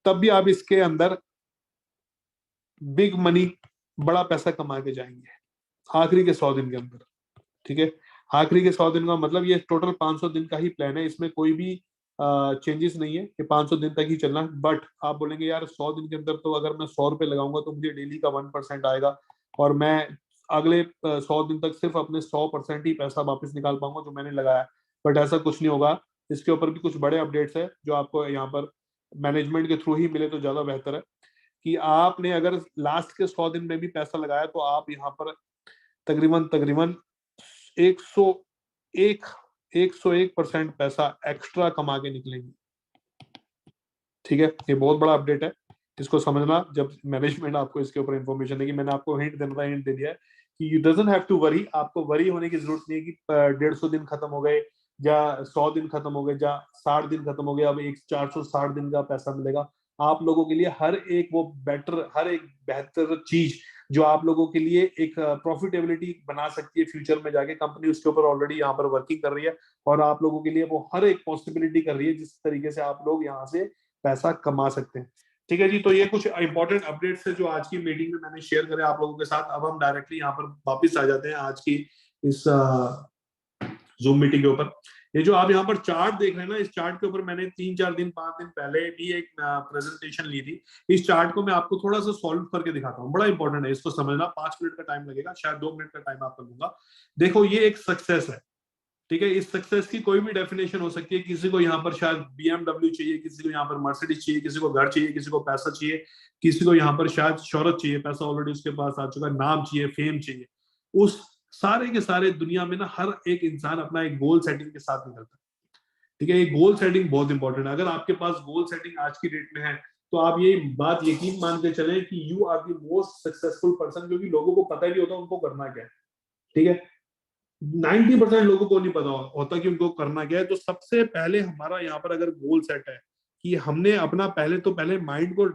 तब भी आप इसके अंदर बिग मनी, बड़ा पैसा कमा के जाएंगे आखिरी के 100 दिन के अंदर। ठीक है, आखिरी के 100 दिन का मतलब ये टोटल 500 दिन का ही प्लान है, इसमें कोई भी चेंजेस नहीं है कि 500 दिन तक ही चलना है। बट आप बोलेंगे यार 100 दिन के अंदर तो अगर मैं 100 रुपए लगाऊंगा तो मुझे डेली का 1% आएगा और मैं अगले 100 दिन तक सिर्फ अपने 100% ही पैसा वापस निकाल पाऊंगा जो मैंने लगाया। बट ऐसा कुछ नहीं होगा, इसके ऊपर भी कुछ बड़े अपडेट्स है जो आपको यहाँ पर मैनेजमेंट के थ्रू ही मिले तो ज्यादा बेहतर है। कि आपने अगर लास्ट के 100 दिन में भी पैसा लगाया तो आप यहाँ पर तकरीबन तकरीबन 101% पैसा एक्स्ट्रा कमा के निकलेंगे। ठीक है, ये बहुत बड़ा अपडेट है, इसको समझना जब मैनेजमेंट आपको इसके ऊपर इंफॉर्मेशन देगी। मैंने आपको हिंट देना था, हिंट दे दिया है कि you doesn't have to worry. आपको वरी होने की जरूरत नहीं है कि 150 दिन खत्म हो गए या 100 दिन खत्म हो गए या 60 दिन खत्म हो गए, अब एक 460 दिन का पैसा मिलेगा। आप लोगों के लिए हर एक वो बेटर, हर एक बेहतर चीज जो आप लोगों के लिए एक प्रॉफिटेबिलिटी बना सकती है फ्यूचर में जाके, कंपनी उसके ऊपर ऑलरेडी यहाँ पर वर्किंग कर रही है और आप लोगों के लिए वो हर एक पॉसिबिलिटी कर रही है जिस तरीके से आप लोग यहाँ से पैसा कमा सकते हैं। ठीक है जी, तो ये कुछ इंपॉर्टेंट अपडेट्स है जो आज की मीटिंग में मैंने शेयर करे आप लोगों के साथ। अब हम डायरेक्टली यहाँ पर वापस आ जाते हैं आज की इस जूम मीटिंग के ऊपर। ये जो आप यहाँ पर चार्ट देख रहे हैं ना, इस चार्ट के ऊपर मैंने 3-4 दिन 5 दिन पहले भी एक प्रेजेंटेशन ली थी। इस चार्ट को मैं आपको थोड़ा सा सॉल्व करके दिखाता हूँ, बड़ा इंपॉर्टेंट है, इसको समझना। 5 मिनट का टाइम लगेगा, शायद 2 मिनट का टाइम आपको दूंगा। देखो ये एक सक्सेस है, ठीक है, इस सक्सेस की कोई भी डेफिनेशन हो सकती है। किसी को यहाँ पर शायद BMW चाहिए, किसी को यहाँ पर मर्सिडीज चाहिए, किसी को घर चाहिए, किसी को पैसा चाहिए, किसी को यहाँ पर शायद शोहरत चाहिए, पैसा ऑलरेडी उसके पास आ चुका है, नाम चाहिए, फेम चाहिए। उस सारे के सारे दुनिया में ना हर एक इंसान अपना एक गोल सेटिंग के साथ निकलता है। ठीक है, ये गोल सेटिंग बहुत इंपॉर्टेंट है। अगर आपके पास गोल सेटिंग आज की डेट में है तो आप ये बात यकीन मान के चलें कि you are the most successful person, क्योंकि लोगों को पता ही नहीं होता उनको करना क्या है। ठीक है, 90% लोगों को नहीं पता होता कि उनको करना क्या है। तो सबसे पहले हमारा यहाँ पर अगर गोल सेट है कि हमने अपना पहले माइंड को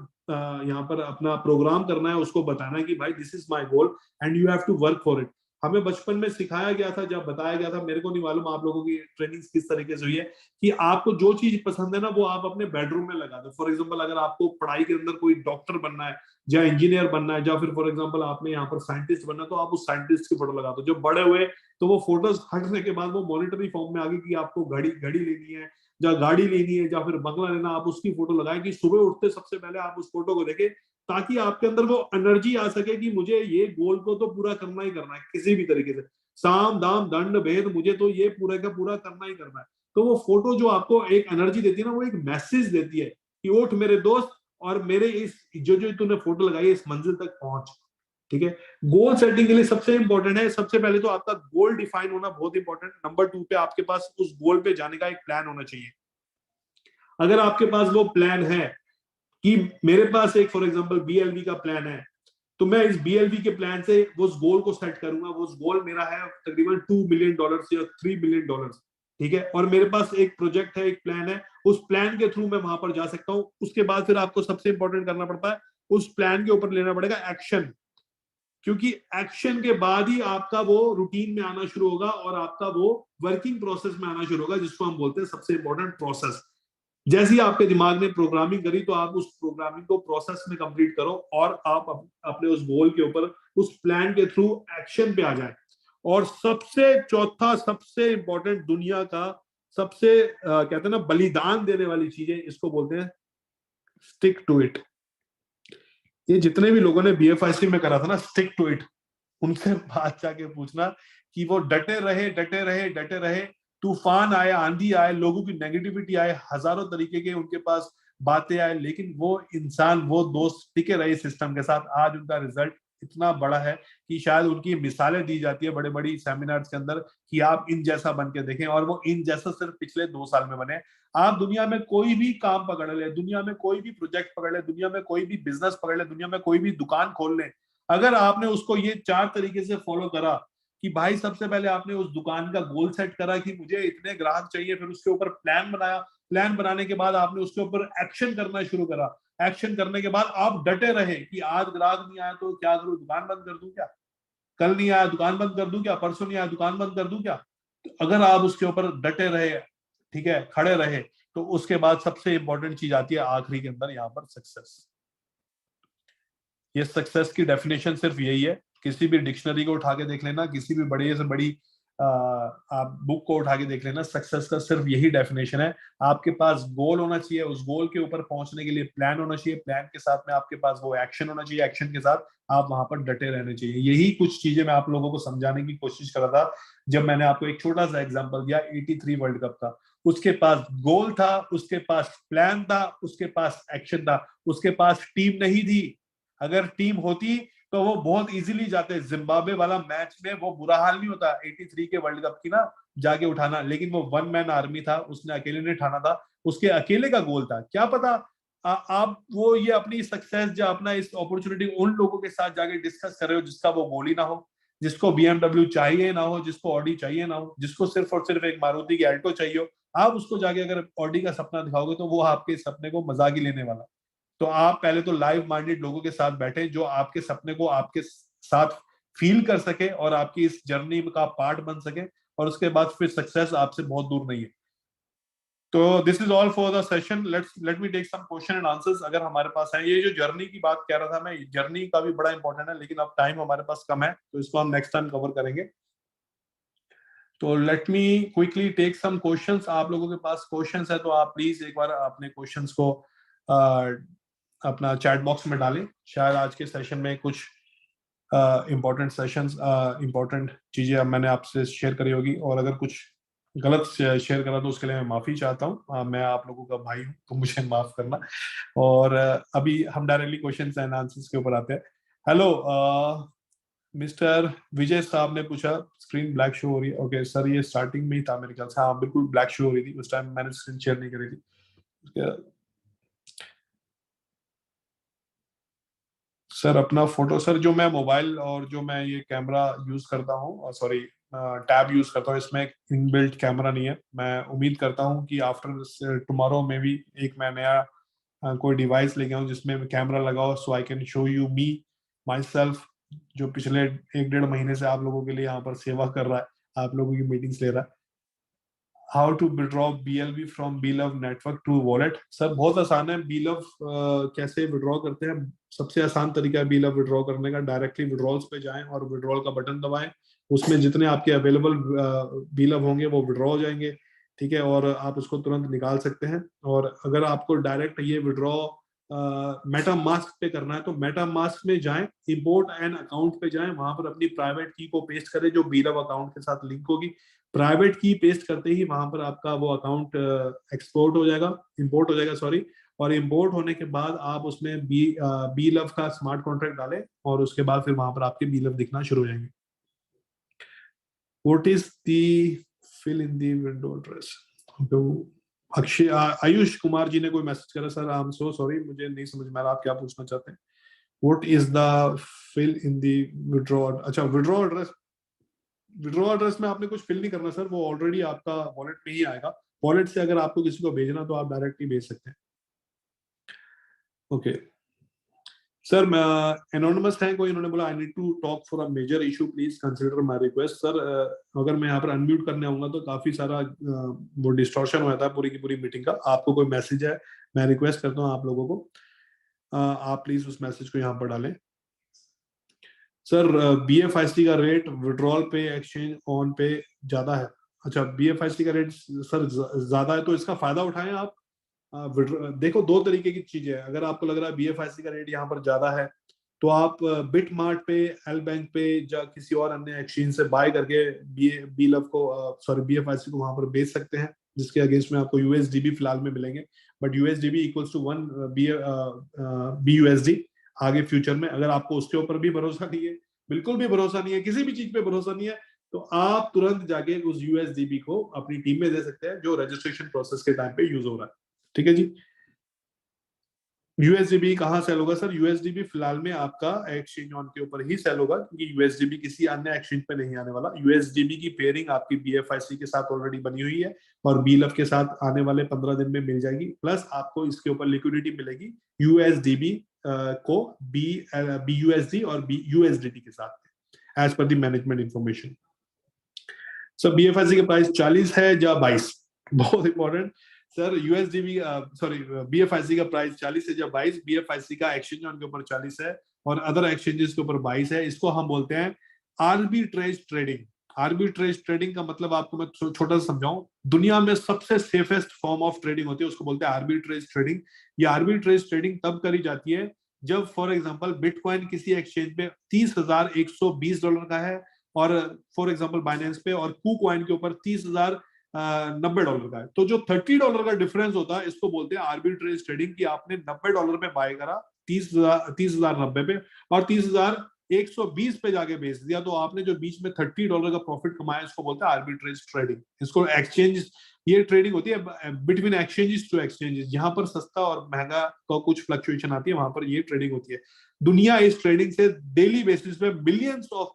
यहाँ पर अपना प्रोग्राम करना है, उसको बताना है कि भाई this is my goal and you have to work for it. हमें बचपन में सिखाया गया था, जब बताया गया था, मेरे को नहीं मालूम आप लोगों की ट्रेनिंग किस तरीके से हुई है, कि आपको जो चीज पसंद है ना वो आप अपने बेडरूम में लगा दो। फॉर एग्जाम्पल अगर आपको पढ़ाई के अंदर कोई डॉक्टर बनना है या इंजीनियर बनना है या फिर फॉर एग्जाम्पल आपने यहाँ पर साइंटिस्ट बनना है तो आप उस साइंटिस्ट की फोटो लगा दो। जब बड़े हुए तो वो फोटोज हटने के बाद वो मॉनिटरी फॉर्म में आ गई कि आपको घड़ी घड़ी लेनी है या गाड़ी लेनी है या फिर बंगला लेना, आप उसकी फोटो लगाएं कि सुबह उठते सबसे पहले आप उस फोटो को देखें, ताकि आपके अंदर वो एनर्जी आ सके कि मुझे ये गोल को तो पूरा करना ही करना है किसी भी तरीके से, साम दाम दंड भेद, मुझे तो ये पूरा का पूरा करना ही करना है। तो वो फोटो जो आपको एक एनर्जी देती है ना, वो एक मैसेज देती है कि उठ मेरे दोस्त और मेरे इस जो जो तूने फोटो लगाई है इस मंजिल तक पहुंच। ठीक है, गोल सेटिंग के लिए सबसे इंपॉर्टेंट है, सबसे पहले तो आपका गोल डिफाइन होना बहुत इंपॉर्टेंट। नंबर 2 पे आपके पास उस गोल पे जाने का एक प्लान होना चाहिए। अगर आपके पास वो प्लान है कि मेरे पास एक फॉर एग्जांपल BLV का प्लान है, तो मैं इस BLV के प्लान से उस गोल को सेट करूंगा। वो गोल मेरा है तकरीबन $2 मिलियन या $3 मिलियन। ठीक है, और मेरे पास एक प्रोजेक्ट है, एक प्लान है, उस प्लान के थ्रू मैं वहां पर जा सकता हूं। उसके बाद फिर आपको सबसे इंपॉर्टेंट करना पड़ता है, उस प्लान के ऊपर लेना पड़ेगा एक्शन, क्योंकि एक्शन के बाद ही आपका वो रूटीन में आना शुरू होगा और आपका वो वर्किंग प्रोसेस में आना शुरू होगा, जिसको हम बोलते हैं सबसे इंपॉर्टेंट प्रोसेस। जैसे ही आपके दिमाग ने प्रोग्रामिंग करी तो आप उस प्रोग्रामिंग को प्रोसेस में कंप्लीट करो और आप अपने उस गोल के ऊपर उस प्लान के थ्रू एक्शन पे आ जाए। और सबसे चौथा सबसे इंपॉर्टेंट दुनिया का सबसे कहते हैं ना बलिदान देने वाली चीजें, इसको बोलते हैं स्टिक टू इट। ये जितने भी लोगों ने बीएफआईसी में करा था ना स्टिक टू इट, उनसे बात जाके पूछना कि वो डटे रहे डटे रहे डटे रहे। तूफान आए, आंधी आए, लोगों की नेगेटिविटी आए, हजारों तरीके के उनके पास बातें आए, लेकिन वो इंसान, वो दोस्त टिके रहे सिस्टम के साथ। आज उनका रिजल्ट इतना बड़ा है कि शायद उनकी मिसालें दी जाती है बड़े बड़ी सेमिनार्स के अंदर कि आप इन जैसा बन के देखें, और वो इन जैसा सिर्फ पिछले 2 साल में बने। आप दुनिया में कोई भी काम पकड़ ले, दुनिया में कोई भी प्रोजेक्ट पकड़ ले, दुनिया में कोई भी बिजनेस पकड़ ले, दुनिया में कोई भी दुकान खोल ले, अगर आपने उसको ये 4 तरीके से फॉलो करा कि भाई सबसे पहले आपने उस दुकान का गोल सेट करा कि मुझे इतने ग्राहक चाहिए, फिर उसके ऊपर प्लान बनाया, प्लान बनाने के बाद आपने उसके ऊपर एक्शन करना शुरू करा, एक्शन करने के बाद आप डटे रहे कि आज ग्राहक नहीं आया तो क्या करूं, दुकान बंद कर दूं क्या, कल नहीं आया दुकान बंद कर दूं क्या, परसों नहीं आया दुकान बंद कर दूं क्या। तो अगर आप उसके ऊपर डटे रहे, ठीक है, खड़े रहे, तो उसके बाद सबसे इंपॉर्टेंट चीज आती है आखिरी के अंदर, यहाँ पर सक्सेस। ये सक्सेस की डेफिनेशन सिर्फ यही है। किसी भी डिक्शनरी को उठा के देख लेना, किसी भी बड़ी से बड़ी आप बुक को उठा के देख लेना, सक्सेस का सिर्फ यही डेफिनेशन है। आपके पास गोल होना चाहिए, उस गोल के ऊपर पहुंचने के लिए प्लान होना चाहिए, प्लान के साथ में आपके पास वो एक्शन होना चाहिए, एक्शन के साथ आप वहां पर डटे रहने चाहिए। यही कुछ चीजें मैं आप लोगों को समझाने की कोशिश कर रहा था जब मैंने आपको एक छोटा सा एग्जांपल दिया 83 वर्ल्ड कप का। उसके पास गोल था, उसके पास प्लान था, उसके पास एक्शन था, उसके पास टीम नहीं थी। अगर टीम होती तो वो बहुत इजीली जाते। जिम्बाब्वे वाला मैच में वो बुरा हाल नहीं होता 83 के वर्ल्ड कप की ना जाके उठाना, लेकिन वो वन मैन आर्मी था, उसने अकेले ने उठाना था, उसके अकेले का गोल था। क्या पता आप वो ये अपनी सक्सेस जो अपना इस अपॉर्चुनिटी उन लोगों के साथ जाके डिस्कस कर रहे हो जिसका वो गोल ही ना हो, जिसको बीएमडब्ल्यू चाहिए ना हो, जिसको ऑडी चाहिए ना हो, जिसको सिर्फ और सिर्फ एक मारुति की अल्टो चाहिए हो। आप उसको जाके अगर ऑडी का सपना दिखाओगे तो वो आपके सपने को मजाक ही लेने वाला। तो आप पहले तो लाइव माइंडेड लोगों के साथ बैठे जो आपके सपने को आपके साथ फील कर सके और आपकी इस जर्नी का पार्ट बन सके, और उसके बाद फिर सक्सेस आपसे बहुत दूर नहीं है। तो this is all for the session. Let me take some question and answers अगर हमारे पास है। ये जो जर्नी की बात कह रहा था मैं, जर्नी का भी बड़ा इंपॉर्टेंट है, लेकिन अब टाइम हमारे पास कम है तो इसको हम नेक्स्ट टाइम कवर करेंगे। तो let me quickly take some questions. आप लोगों के पास क्वेश्चंस है तो आप प्लीज एक बार अपने क्वेश्चंस को अपना चैट बॉक्स में डालें। शायद आज के सेशन में कुछ इम्पोर्टेंट सेशंस, इम्पोर्टेंट चीजें मैंने आपसे शेयर करी होगी, और अगर कुछ गलत शेयर करा तो उसके लिए मैं माफी चाहता हूँ। मैं आप लोगों का भाई हूँ तो मुझे माफ करना। और अभी हम डायरेक्टली क्वेश्चंस एंड आंसर्स के ऊपर आते हैं। हेलो, मिस्टर विजय साहब ने पूछा स्क्रीन ब्लैक शो हो रही है। ओके सर, ये स्टार्टिंग में ही था मेरे ख्याल से। हाँ बिल्कुल ब्लैक शो हो रही थी उस टाइम, मैंने स्क्रीन शेयर नहीं करी थी। सर अपना फोटो, सर जो मैं मोबाइल और जो मैं ये कैमरा यूज करता हूँ, सॉरी टैब यूज करता हूँ, इसमें इनबिल्ट कैमरा नहीं है। मैं उम्मीद करता हूँ कि आफ्टर टुमारो में भी एक मैं नया कोई डिवाइस लेके आऊँ जिसमें कैमरा लगा हो, so I can show you me myself, जो पिछले 1-1.5 महीने से आप लोगों के लिए यहाँ पर सेवा कर रहा है, आप लोगों की मीटिंग्स ले रहा है। How to withdraw BLV from बीलव नेटवर्क टू वॉलेट। सर बहुत आसान है। बीलव कैसे विड्रॉ करते हैं? सबसे आसान तरीका है बीलव विड्रॉ करने का, डायरेक्टली विड्रॉल्स पे जाएं और विड्रॉल का बटन दबाएं। उसमें जितने आपके अवेलेबल बीलव होंगे वो विड्रॉ हो जाएंगे, ठीक है, और आप उसको तुरंत निकाल सकते हैं। और अगर आपको डायरेक्ट ये विड्रॉ मेटा मास्क पे करना है तो मेटा मास्क में जाएं, इंपोर्ट एन अकाउंट पे जाएं, वहां पर अपनी प्राइवेट की को पेस्ट करें जो बीलव अकाउंट के साथ लिंक होगी। प्राइवेट की पेस्ट करते ही वहां पर आपका वो अकाउंट एक्सपोर्ट हो जाएगा, इंपोर्ट हो जाएगा सॉरी। और इंपोर्ट होने के बाद आप उसमें बी लव का स्मार्ट कॉन्ट्रैक्ट डालें और उसके बाद फिर वहां पर आपके बी लव दिखना शुरू हो जाएंगे। What is the fill in the window address? Akshay Ayush Kumar ji ने कोई मैसेज करा। Sir I am so sorry, मुझे नहीं समझ में आ रहा आप क्या पूछना चाहते हैं। What is the fill in the withdraw? अच्छा, विड्रॉ एड्रेस, विड्रॉ एड्रेस में आपने कुछ फिल नहीं करना सर, वो ऑलरेडी आपका वॉलेट में ही आएगा। वॉलेट से अगर आपको किसी को भेजना तो आप डायरेक्टली भेज सकते हैं। ओके सर एनोनिमस है कोई, उन्होंने बोला I need to talk for a major issue, please consider my request. Sir अगर मैं यहाँ पर अनम्यूट करने आऊंगा तो काफी सारा वो डिस्टॉर्शन हो जाता है पूरी की पूरी मीटिंग का। आपको कोई मैसेज है, मैं रिक्वेस्ट करता हूँ आप लोगों को, आप प्लीज उस मैसेज को यहाँ पर डालें। सर BFIC का रेट विड्रॉल पे, एक्सचेंज ऑन पे ज्यादा है। अच्छा, BFIC का रेट सर ज्यादा है तो इसका फायदा उठाएं आप। देखो, दो तरीके की चीजें है। अगर आपको लग रहा है BFIC का रेट यहाँ पर ज्यादा है तो आप बिट मार्ट पे, एल बैंक पे या किसी और अन्य एक्सचेंज से बाय करके BLF को सॉरी BFIC को वहां पर बेच सकते हैं, जिसके अगेंस्ट में आपको USDB फिलहाल में मिलेंगे। बट USDB इक्वल्स टू 1 BUSD आगे फ्यूचर में। अगर आपको उसके ऊपर भी भरोसा नहीं है, बिल्कुल भी भरोसा नहीं है, किसी भी चीज पे भरोसा नहीं है, तो आप तुरंत जाके उस USDB को अपनी टीम में दे सकते हैं जो रजिस्ट्रेशन प्रोसेस के टाइम पे यूज हो रहा है। ठीक है जी। USDB कहाँ सेल होगा सर? USDB फिलहाल में आपका एक्सचेंज ऑन के ऊपर ही सेल होगा, क्योंकि USDB किसी अन्य एक्सचेंज पे नहीं आने वाला। USDB की पेयरिंग आपकी BFIC के साथ ऑलरेडी बनी हुई है और BLF के साथ आने वाले 15 दिन में मिल जाएगी। प्लस आपको इसके ऊपर लिक्विडिटी मिलेगी USDB को BUSD और USDT के साथ as per the management information. Sir BFIC का प्राइस 40 है या 22? बहुत important sir. USDB sorry BFIC का प्राइस 40 है या 22? BFIC का एक्सचेंज ऑन के ऊपर 40 है और अदर एक्सचेंजेस के ऊपर 22 है। इसको हम बोलते हैं आर्बिट्रेज ट्रेडिंग। आर्बिट्रेज ट्रेडिंग का मतलब आपको मैं छोटा सा समझाऊं, दुनिया में सबसे सेफेस्ट फॉर्म ऑफ ट्रेडिंग होती है, उसको बोलते हैं आर्बिट्रेज ट्रेडिंग। ये आर्बिट्रेज ट्रेडिंग तब करी जाती है जब फॉर एग्जांपल बिटकॉइन किसी एक्सचेंज पे $30,120 का है और फॉर एग्जांपल बाइनेंस पे और KuCoin के ऊपर $30,090 का है। तो जो $30 का डिफरेंस होता है, इसको बोलते हैं आर्बिट्रेज ट्रेडिंग, कि आपने $90 पे बाय करा 30,090 पे और 30,120 पे जाके बेच दिया, तो आपने जो बीच में $30 का प्रॉफिट कमाया, इसको बोलते हैं आर्बिट्रेज ट्रेडिंग। इसको एक्सचेंज, ये ट्रेडिंग होती है बिटवीन एक्सचेंजेस टू एक्सचेंजेस, जहां पर सस्ता और महंगा का कुछ फ्लक्चुएशन आती है, वहां पर ये ट्रेडिंग होती है। दुनिया इस ट्रेडिंग से डेली बेसिस पे मिलियंस ऑफ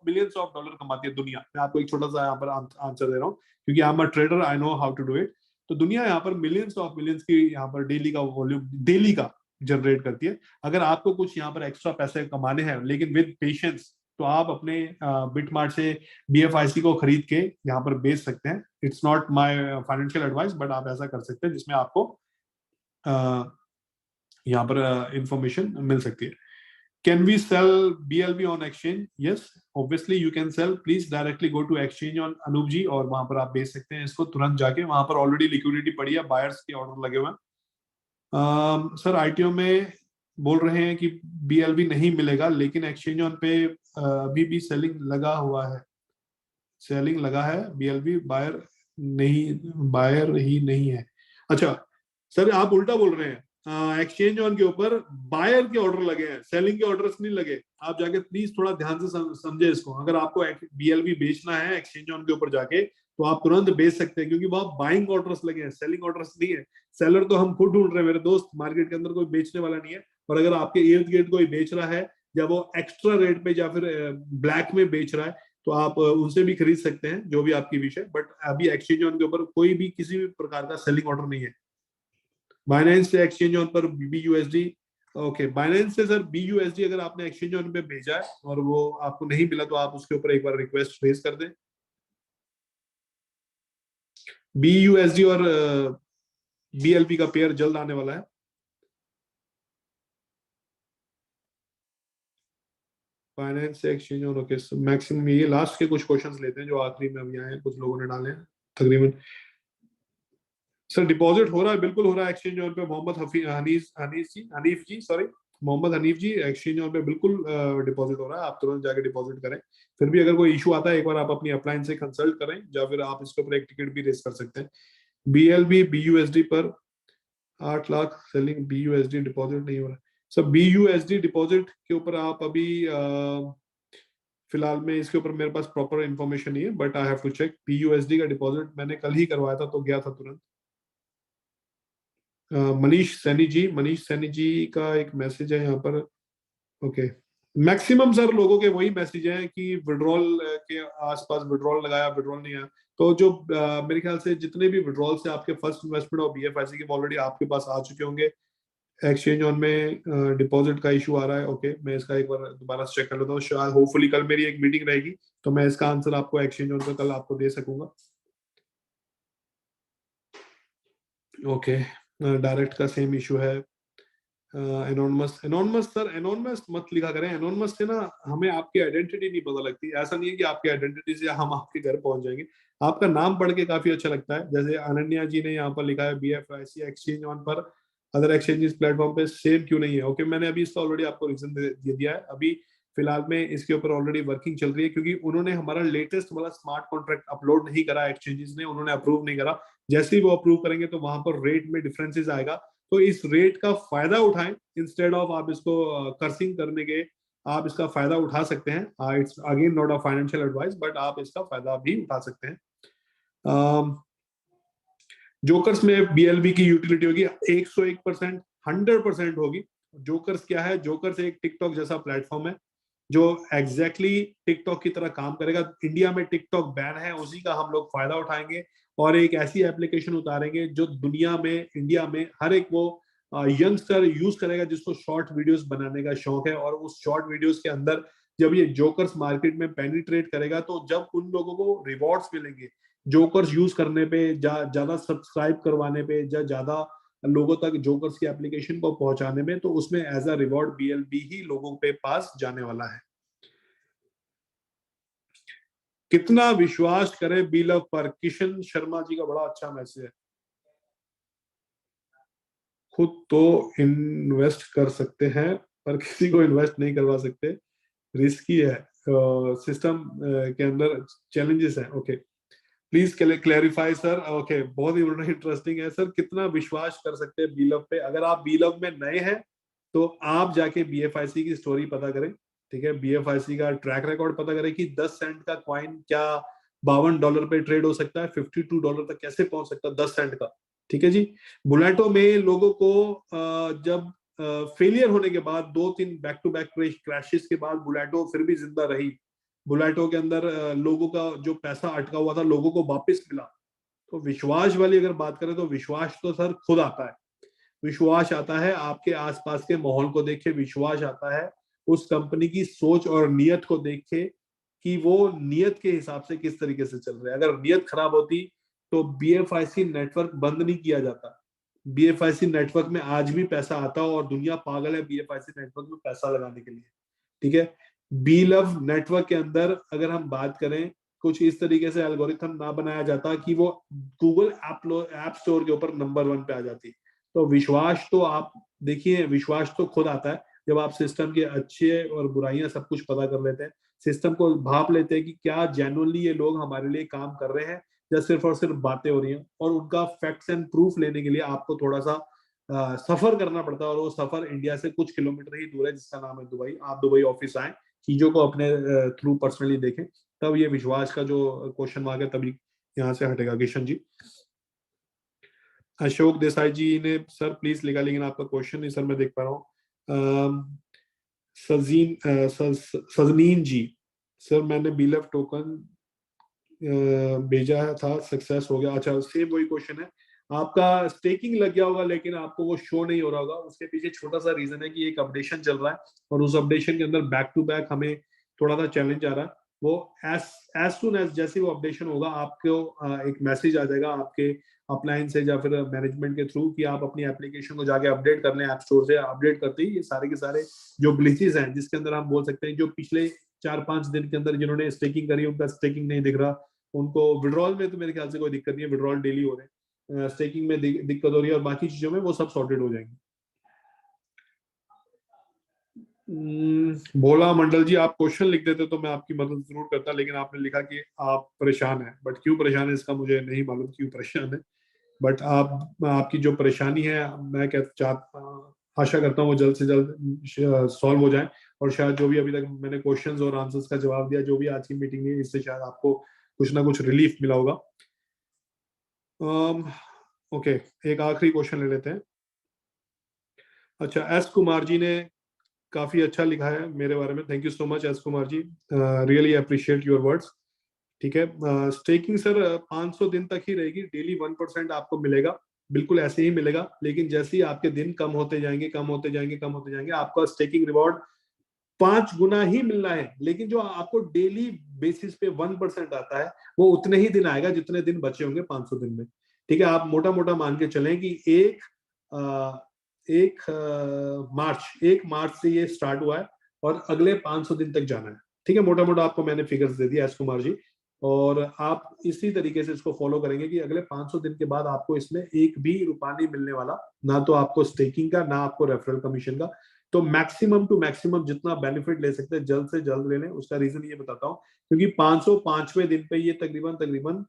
डॉलर कमाती है दुनिया। मैं आपको एक छोटा सा यहाँ पर आंसर दे रहा हूँ, क्योंकि I am a trader, I know how to do it. तो दुनिया यहाँ पर मिलियंस ऑफ मिलियंस की यहाँ पर डेली का वॉल्यूम डेली का जनरेट करती है। अगर आपको कुछ यहाँ पर एक्स्ट्रा पैसे कमाने हैं लेकिन विद पेशेंस, तो आप अपने बिटमार्ट से BFIC को खरीद के यहाँ पर बेच सकते हैं। It's not my financial advice, but आप ऐसा कर सकते हैं जिसमें आपको यहाँ पर इंफॉर्मेशन मिल सकती है। Can we sell BLV on exchange? Yes, obviously you can sell. Please directly go to exchange on Anup जी और वहां पर आप बेच सकते हैं इसको तुरंत जाके। वहां पर ऑलरेडी लिक्विडिटी पड़ी है, बायर्स के ऑर्डर लगे हुए हैं। सर ITO में बोल रहे हैं कि BLV नहीं मिलेगा, लेकिन एक्सचेंज ऑन पे अभी भी सेलिंग लगा हुआ है। सेलिंग लगा है BLV, बायर ही नहीं है। अच्छा सर, आप उल्टा बोल रहे हैं। एक्सचेंज ऑन के ऊपर बायर के ऑर्डर लगे हैं, सेलिंग के ऑर्डर्स नहीं लगे। आप जाके प्लीज थोड़ा ध्यान से समझे इसको। अगर आपको BLV बेचना है एक्सचेंज ऑन के ऊपर जाके, तो आप तुरंत बेच सकते हैं, क्योंकि वहां बाइंग ऑर्डर्स लगे हैं, सेलिंग ऑर्डर्स नहीं है। सेलर तो हम खुद ढूंढ रहे हैं मेरे दोस्त, मार्केट के अंदर कोई बेचने वाला नहीं है। और अगर आपके इर्द गिर्द कोई बेच रहा है या वो एक्स्ट्रा रेट पे या फिर ब्लैक में बेच रहा है, तो आप उनसे भी खरीद सकते हैं, जो भी आपकी विश है। बट अभी एक्सचेंज ऑन के ऊपर कोई भी किसी भी प्रकार का सेलिंग ऑर्डर नहीं है। बाइनेंस से एक्सचेंज ऑन पर BUSD, ओके, बाइनेंस से सर BUSD अगर आपने एक्सचेंज ऑन पे भेजा है और वो आपको नहीं मिला, तो आप उसके ऊपर एक बार रिक्वेस्ट रेज कर दें। BUSD और BLP का पेयर जल्द आने वाला है। फाइनेंस से एक्सचेंज ऑन, ओके। मैक्सिमम ये लास्ट के कुछ क्वेश्चंस लेते हैं जो आखिरी में अभी आए हैं, कुछ लोगों ने डाले हैं तकरीबन। सर डिपॉजिट हो रहा है, बिल्कुल हो रहा है एक्सचेंज ऑन पे। मोहम्मद हनीफ जी एक्सचेंज ऑन पे बिल्कुल डिपॉजिट हो रहा है, आप तुरंत जाके डिपॉजिट करें। फिर भी अगर कोई इशू आता है, एक बार आप अपनी अपलाइन से कंसल्ट करें, या फिर आप इसके ऊपर एक टिकट भी रेस कर सकते हैं। BLB BUSD पर 8 लाख सेलिंग, BUSD डिपॉजिट नहीं हो रहा है। सर BUSD डिपॉजिट के ऊपर आप अभी फिलहाल में इसके ऊपर मेरे पास प्रॉपर इंफॉर्मेशन नहीं है, but I have to check. BUSD का डिपॉजिट मैंने कल ही करवाया था, तो गया था तुरंत। मनीष सैनी जी का एक मैसेज है यहाँ पर, ओके। मैक्सिमम सर लोगों के वही मैसेज हैं कि विड्रॉल के आसपास विड्रॉल लगाया, विड्रॉल नहीं आया। तो जो मेरे ख्याल से जितने भी विड्रॉल से आपके फर्स्ट इन्वेस्टमेंट और BFIC के ऑलरेडी आपके पास आ चुके होंगे। एक्सचेंज ऑन में डिपॉजिट का इशू आ रहा है। ओके, मैं इसका एक बार दोबारा से चेक कर लेता हूँ। शायद होपफुली कल मेरी एक मीटिंग रहेगी तो मैं इसका आंसर आपको एक्सचेंज ऑन का कल आपको दे सकूंगा। ओके, डायरेक्ट का सेम इशू है। एनोनमस, एनोनमस सर, एनोनमस मत लिखा करें। एनोनमस से ना हमें आपकी आइडेंटिटी नहीं पता लगती। ऐसा नहीं है कि आपकी आइडेंटिटी से हम आपके घर पहुंच जाएंगे। आपका नाम पढ़ के काफी अच्छा लगता है। जैसे अनन्या जी ने यहाँ पर लिखा है BFIC एक्सचेंज ऑन पर अदर एक्सचेंजेस प्लेटफॉर्म पे सेम क्यों नहीं है। ओके, मैंने अभी इसका ऑलरेडी आपको रीजन दे दिया है। अभी फिलहाल में इसके ऊपर ऑलरेडी वर्किंग चल रही है, क्योंकि उन्होंने हमारा लेटेस्ट वाला स्मार्ट कॉन्ट्रैक्ट अपलोड नहीं करा, एक्सचेंजेस ने उन्होंने अप्रूव नहीं करा। जैसे ही वो अप्रूव करेंगे तो वहां पर रेट में डिफरेंसेस आएगा। तो इस रेट का फायदा उठाएं, इंस्टेड ऑफ आप इसको कर्सिंग करने के आप इसका फायदा उठा सकते हैं। It's again not a financial advice, but आप इसका फायदा भी उठा सकते हैं। जोकर्स में BLB की यूटिलिटी होगी 101%, 100% होगी। जोकर्स क्या है? जोकर्स एक टिकटॉक जैसा प्लेटफॉर्म है जो एग्जैक्टली टिकटॉक की तरह काम करेगा। इंडिया में टिकटॉक बैन है, उसी का हम लोग फायदा उठाएंगे और एक ऐसी एप्लीकेशन उतारेंगे जो दुनिया में, इंडिया में हर एक वो यंगस्टर यूज करेगा जिसको शॉर्ट वीडियोस बनाने का शौक है। और उस शॉर्ट वीडियोस के अंदर जब ये जोकर्स मार्केट में पेनिट्रेट करेगा तो जब उन लोगों को रिवॉर्ड्स मिलेंगे जोकर्स यूज करने पे, ज्यादा सब्सक्राइब करवाने पे, ज्यादा लोगों तक जोकर्स की एप्लीकेशन को पहुंचाने में, तो उसमें एज अ रिवॉर्ड BLB ही लोगों पे पास जाने वाला है। कितना विश्वास करें बीलव पर? किशन शर्मा जी का बड़ा अच्छा मैसेज है। खुद तो इन्वेस्ट कर सकते हैं पर किसी को इन्वेस्ट नहीं करवा सकते, रिस्की है, सिस्टम के अंदर चैलेंजेस हैं। Okay, please clarify sir. Okay, बहुत ही इंटरेस्टिंग है सर। कितना विश्वास कर सकते हैं बीलव पे? अगर आप बीलव में नए हैं तो आप जाके BFIC की स्टोरी पता करें, ठीक है। BFIC का ट्रैक रिकॉर्ड पता करें कि 10 सेंट का कॉइन क्या $52 पे ट्रेड हो सकता है, $52 तक कैसे पहुंच सकता है 10 सेंट का, ठीक है जी। बुलेटो में लोगों को जब फेलियर होने के बाद 2-3 बैक टू बैक क्रैशेस के बाद बुलेटो फिर भी जिंदा रही। बुलेटो के अंदर लोगों का जो पैसा अटका हुआ था लोगों को वापस मिला। तो विश्वास वाली अगर बात करें तो विश्वास तो सर खुद आता है। विश्वास आता है आपके आसपास के माहौल को देख के, विश्वास आता है उस कंपनी की सोच और नियत को देख के कि वो नियत के हिसाब से किस तरीके से चल रहे हैं। अगर नियत खराब होती तो BFIC नेटवर्क बंद नहीं किया जाता। BFIC नेटवर्क में आज भी पैसा आता और दुनिया पागल है BFIC नेटवर्क में पैसा लगाने के लिए, ठीक है। बीलव नेटवर्क के अंदर अगर हम बात करें, कुछ इस तरीके से एल्गोरिथम ना बनाया जाता कि वो गूगल ऐप स्टोर के ऊपर नंबर 1 पे आ जाती। तो विश्वास तो आप देखिए, विश्वास तो खुद आता है जब आप सिस्टम के अच्छे और बुराइयां सब कुछ पता कर लेते हैं, सिस्टम को भाप लेते हैं कि क्या जेन्युइनली ये लोग हमारे लिए काम कर रहे हैं या सिर्फ और सिर्फ बातें हो रही हैं। और उनका फैक्ट्स एंड प्रूफ लेने के लिए आपको थोड़ा सा सफर करना पड़ता है, और वो सफर इंडिया से कुछ किलोमीटर ही दूर है जिसका नाम है दुबई। आप दुबई ऑफिस आए, चीजों को अपने थ्रू पर्सनली देखें, तब ये विश्वास का जो क्वेश्चन मार्क है तभी यहाँ से हटेगा। किशन जी, अशोक देसाई जी ने सर प्लीज लिखा, लेकिन आपका क्वेश्चन नहीं सर मैं देख पा रहा हूँ। सजनीन जी, सर मैंने बीलफ टोकन भेजा था, सक्सेस हो गया। अच्छा, सेम वही क्वेश्चन है। आपका स्टेकिंग लग गया होगा लेकिन आपको वो शो नहीं हो रहा होगा। उसके पीछे छोटा सा रीजन है कि एक अपडेशन चल रहा है और उस अपडेशन के अंदर बैक टू बैक हमें थोड़ा सा चैलेंज आ रहा है। वो एज सुन एज जैसे वो अपडेशन होगा आपको एक मैसेज आ जाएगा आपके अपलाइन से या फिर मैनेजमेंट के थ्रू कि आप अपनी एप्लीकेशन को जाके अपडेट कर लें ऐप स्टोर से। अपडेट करते ही ये सारे के सारे जो ग्लिचेस हैं, जिसके अंदर हम बोल सकते हैं जो पिछले 4-5 दिन के अंदर जिन्होंने स्टेकिंग करी उनका स्टेकिंग नहीं दिख रहा, उनको विड्रॉल में तो मेरे ख्याल से कोई दिक्कत नहीं है, विड्रॉल डेली हो रहे हैं, स्टेकिंग में दिक्कत हो रही है और बाकी चीजों में वो सब सॉर्टेड हो जाएंगे। भोला मंडल जी, आप क्वेश्चन लिख देते तो मैं आपकी मदद जरूर करता, लेकिन आपने लिखा कि आप परेशान हैं, बट क्यों परेशान है इसका मुझे नहीं मालूम क्यों परेशान है। बट आप आपकी जो परेशानी है मैं आशा करता हूँ वो जल्द से जल्द सॉल्व हो जाए। और शायद जो भी अभी तक मैंने क्वेश्चंस और आंसर्स का जवाब दिया, जो भी आज की मीटिंग है, इससे शायद आपको कुछ ना कुछ रिलीफ मिला होगा। ओके, एक आखिरी क्वेश्चन ले लेते हैं। अच्छा, एस कुमार जी ने काफी अच्छा लिखा है मेरे बारे में, thank you so much S Kumar ji, really appreciate your words. ठीक है, स्टेकिंग सर 500 दिन तक ही रहेगी, डेली 1% आपको मिलेगा। बिल्कुल ऐसे ही मिलेगा, लेकिन जैसे ही आपके दिन कम होते जाएंगे आपका स्टेकिंग रिवॉर्ड 5 गुना ही मिलना है। लेकिन जो आपको डेली बेसिस पे 1% आता है वो उतने ही दिन आएगा जितने दिन बचे होंगे 500 दिन में। ठीक है, आप मोटा मोटा मान के चलें कि एक मार्च से ये स्टार्ट हुआ है और अगले 500 दिन तक जाना है। ठीक है, मोटा मोटा आपको मैंने फिगर्स दे दिया एस कुमार जी, और आप इसी तरीके से इसको फॉलो करेंगे कि अगले 500 दिन के बाद आपको इसमें एक भी रुपया नहीं मिलने वाला, ना तो आपको स्टेकिंग का, ना आपको रेफरल कमीशन का। तो मैक्सिमम टू मैक्सिमम जितना बेनिफिट ले सकते हैं जल्द से जल्द ले लें। उसका रीजन ये बताता हूँ, क्योंकि 505वें दिन पे ये तकरीबन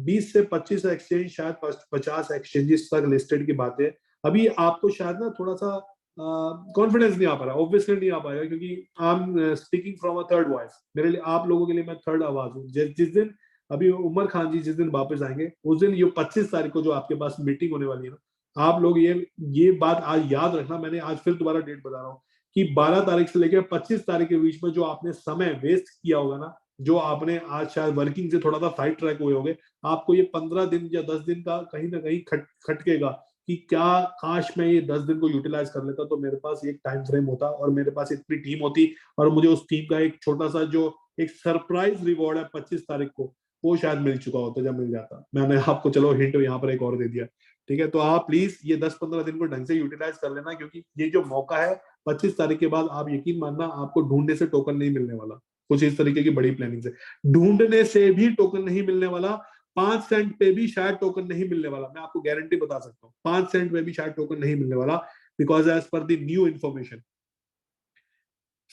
20 से 25 एक्सचेंज, शायद 50 एक्सचेंजेस तक लिस्टेड की बात है। अभी आपको शायद ना थोड़ा सा कॉन्फिडेंस नहीं आ पा रहा, ऑब्वियसली नहीं आ पाएगा, क्योंकि I am speaking from a third voice. मेरे लिए, आप लोगों के लिए मैं थर्ड आवाज हूँ। जिस दिन अभी उमर खान जी जिस दिन वापस आएंगे उस दिन, ये 25 तारीख को जो आपके पास मीटिंग होने वाली है ना, आप लोग ये बात आज याद रखना। मैंने आज फिर दोबारा डेट बता रहा हूँ कि 12 तारीख से लेकर 25 तारीख के बीच में जो आपने समय वेस्ट किया होगा ना, जो आपने आज शायद वर्किंग से थोड़ा सा साइड ट्रैक हुए होंगे, आपको ये 15 दिन या 10 दिन का कहीं ना कहीं खटकेगा कि क्या काश मैं ये 10 दिन को यूटिलाइज कर लेता, तो मेरे पास एक टाइम फ्रेम होता और मेरे पास इतनी टीम होती, और मुझे उस टीम का एक छोटा सा जो एक सरप्राइज रिवॉर्ड है 25 तारीख को, वो शायद मिल चुका होता जब मिल जाता। मैंने आपको चलो हिंट यहाँ पर एक और दे दिया। ठीक है, तो आप प्लीज ये 10-15 दिन को ढंग से यूटिलाइज कर लेना, क्योंकि ये जो मौका है 25 तारीख के बाद, आप यकीन मानना आपको ढूंढने से टोकन नहीं मिलने वाला। कुछ इस तरीके की बड़ी प्लानिंग से ढूंढने से भी टोकन नहीं मिलने वाला, 5 सेंट पे भी शायद टोकन नहीं मिलने वाला। मैं आपको गारंटी बता सकता हूँ 5 सेंट पे भी शायद टोकन नहीं मिलने वाला, because as per the new information.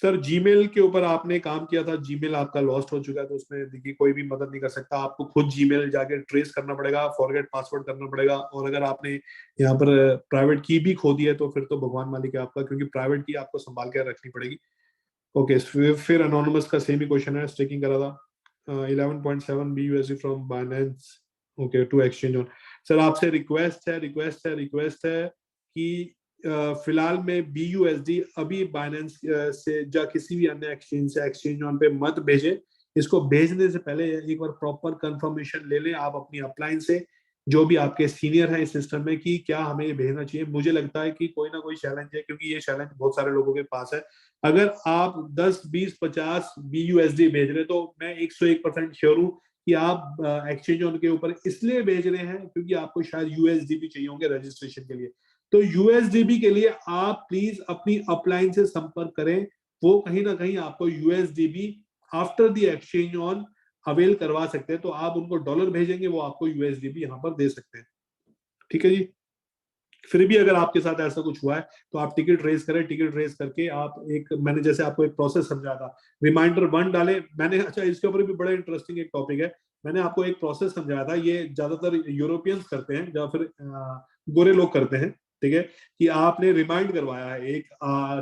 Sir Gmail के ऊपर आपने काम किया था, जीमेल आपका लॉस्ट हो चुका है, तो उसमें देखिए कोई भी मदद नहीं कर सकता। आपको खुद जीमेल जाके ट्रेस करना पड़ेगा, फॉरगेट पासवर्ड करना पड़ेगा, और अगर आपने यहाँ पर प्राइवेट की भी खो दी है तो फिर तो भगवान मालिक है आपका, क्योंकि प्राइवेट की आपको संभाल कर रखनी पड़ेगी। ओके, फिर अनोनिमस का सेम ही क्वेश्चन है, स्टेकिंग करा था 11.7 BUSD from Binance, okay, to exchange on. Sir आपसे रिक्वेस्ट है कि फिलहाल में BUSD अभी बाइनेंस से या किसी भी अन्य एक्सचेंज से एक्सचेंज ऑन पे मत भेजें। इसको भेजने से पहले एक बार प्रॉपर कंफर्मेशन ले लें आप अपनी अपलाइन से, जो भी आपके सीनियर हैं इस सिस्टम में, कि क्या हमें ये भेजना चाहिए। मुझे लगता है कि कोई ना कोई चैलेंज है, क्योंकि ये चैलेंज बहुत सारे लोगों के पास है। अगर आप 10, 20, 50 BUSD भेज रहे, तो मैं 101% श्योर हूँ कि आप एक्सचेंज ऑन के ऊपर इसलिए भेज रहे हैं क्योंकि आपको शायद USD भी चाहिए होंगे रजिस्ट्रेशन के लिए। तो USDB के लिए आप प्लीज अपनी अपलाइन से संपर्क करें, वो कहीं ना कहीं आपको USDB after the exchange on avail करवा सकते हैं। तो आप उनको डॉलर भेजेंगे, वो आपको USDB यहाँ पर दे सकते हैं। ठीक है जी। फिर भी अगर आपके साथ ऐसा कुछ हुआ है तो आप टिकट रेज करें, टिकट रेज करके आप मैंने जैसे आपको एक प्रोसेस समझाया था, रिमाइंडर 1 डाले मैंने। अच्छा, इसके ऊपर भी बड़ा इंटरेस्टिंग एक टॉपिक है। मैंने आपको एक प्रोसेस समझाया था, ये ज्यादातर यूरोपियंस करते हैं या फिर गोरे लोग करते हैं। ठीक है, कि आपने रिमाइंड करवाया है एक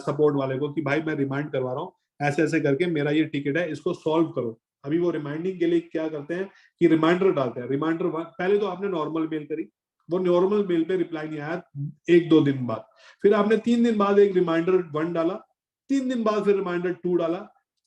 सपोर्ट वाले को कि भाई मैं रिमाइंड करवा रहा हूँ, ऐसे ऐसे करके मेरा ये टिकट है, इसको सॉल्व करो। अभी वो रिमाइंडिंग के लिए क्या करते हैं कि रिमाइंडर डालते हैं। रिमाइंडर पहले तो आपने नॉर्मल मेल करी, वो नॉर्मल मेल पे रिप्लाई नहीं आया 1-2 दिन बाद, फिर आपने 3 दिन बाद एक रिमाइंडर 1 डाला, 3 दिन बाद फिर रिमाइंडर 2 डाला,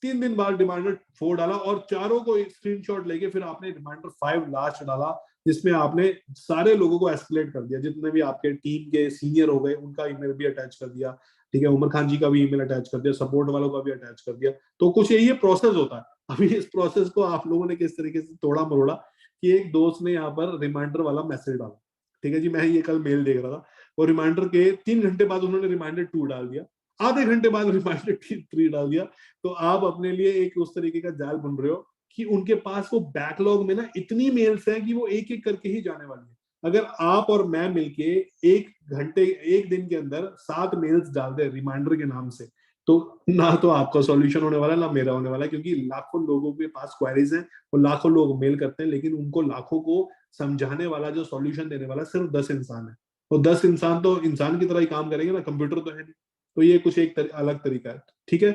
3 दिन बाद रिमाइंडर 4 डाला, और चारों को स्क्रीनशॉट लेके फिर आपने रिमाइंडर 5 लास्ट डाला, जिसमें आपने सारे लोगों को एस्केलेट कर दिया, जितने भी आपके टीम के सीनियर हो गए उनका ईमेल भी अटैच कर दिया। ठीक है, उमर खान जी का भी ईमेल अटैच कर दिया, सपोर्ट वालों का भी अटैच कर दिया। तो कुछ यही प्रोसेस होता है। अभी इस प्रोसेस को आप लोगों ने किस तरीके से तोड़ा मरोड़ा कि एक दोस्त ने यहाँ पर रिमाइंडर वाला मैसेज डाला। ठीक है जी, मैं ये कल मेल देख रहा था, और रिमाइंडर के 3 घंटे बाद उन्होंने रिमाइंडर 2 डाल दिया, आधे घंटे बाद रिमाइंडर 3 डाल दिया। तो आप अपने लिए एक उस तरीके का जाल बुन रहे हो कि उनके पास वो बैकलॉग में ना इतनी मेल्स हैं कि वो एक एक करके ही जाने वाली है। अगर आप और मैं मिलके एक दिन के अंदर 7 मेल्स डाल दे रिमाइंडर के नाम से, तो ना तो आपका सॉल्यूशन होने वाला, ना मेरा होने वाला, क्योंकि लाखों लोगों के पास क्वेरीज हैं और लाखों लोग मेल करते हैं, लेकिन उनको लाखों को समझाने वाला, जो सॉल्यूशन देने वाला सिर्फ 10 इंसान है। और 10 इंसान तो इंसान की तरह ही काम करेंगे ना, कंप्यूटर तो है नहीं। तो ये कुछ एक अलग तरीका है। ठीक है,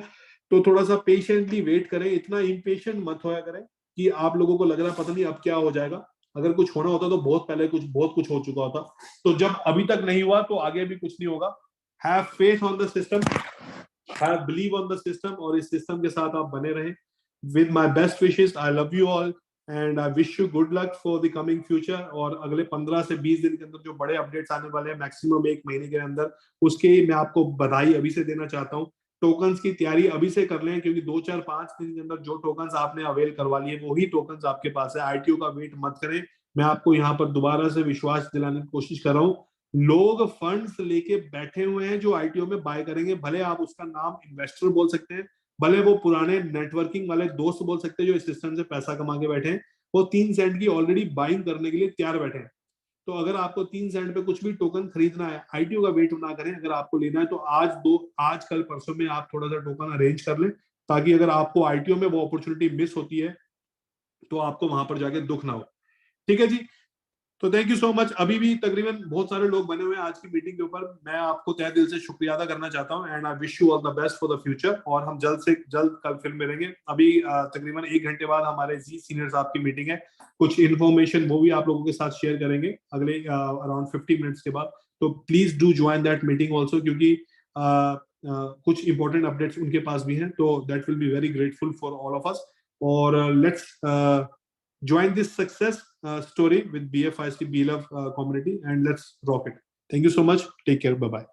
तो थोड़ा सा पेशेंटली वेट करें, इतना इम्पेशेंट मत होया करें कि आप लोगों को लग रहा पता नहीं अब क्या हो जाएगा। अगर कुछ होना होता तो बहुत पहले बहुत कुछ हो चुका होता। तो जब अभी तक नहीं हुआ तो आगे भी कुछ नहीं होगा। Have faith on the system, have believe on the system, और इस सिस्टम के साथ आप बने रहें। With my best wishes, I love you all. And I wish you good luck for the coming future. और अगले 15 से 20 दिन के अंदर जो बड़े अपडेट्स आने वाले हैं, मैक्सिमम 1 महीने के अंदर, उसके मैं आपको बधाई अभी से देना चाहता हूँ। टोकन्स की तैयारी अभी से कर लें, क्योंकि 2 4 5 दिन के अंदर जो टोकन्स आपने अवेल करवा लिए वही टोकन्स आपके पास है। आईटीओ का वेट मत करें। मैं आपको यहाँ पर दोबारा से विश्वास दिलाने की कोशिश कर रहा हूँ। लोग फंड्स लेके बैठे हुए हैं जो आईटीओ में बाय करेंगे। भले आप उसका नाम इन्वेस्टर बोल सकते हैं, भले वो पुराने नेटवर्किंग वाले दोस्त बोल सकते हैं जो इस सिस्टम से पैसा कमा के बैठे हैं, वो 3 सेंट की ऑलरेडी बाइंग करने के लिए तैयार बैठे हैं। तो अगर आपको 3 सेंट पे कुछ भी टोकन खरीदना है, आईटीओ का वेट ना करें। अगर आपको लेना है तो आज कल परसों में आप थोड़ा सा टोकन अरेंज कर लें, ताकि अगर आपको आईटीओ में वो अपॉर्चुनिटी मिस होती है तो आपको वहां पर जाके दुख ना हो। ठीक है जी। तो थैंक यू सो मच। अभी भी तकरीबन बहुत सारे लोग बने हुए हैं आज की मीटिंग के ऊपर। मैं आपको तहे दिल से शुक्रिया अदा करना चाहता हूं and I wish you all the best for the future. और हम जल्द से जल्द कल फिर मिलेंगे। अभी तकरीबन 1 घंटे बाद हमारे जी सीनियर साहब की मीटिंग है। कुछ इन्फॉर्मेशन वो भी आप लोगों के साथ शेयर करेंगे अगले अराउंड 50 मिनट्स के बाद। तो please do join that meeting also, क्योंकि कुछ इंपॉर्टेंट अपडेट्स उनके पास भी हैं। तो that will be very grateful for all of us. और let's join this success story with BFIC BLove community, and let's rock it. Thank you so much. Take care. Bye bye.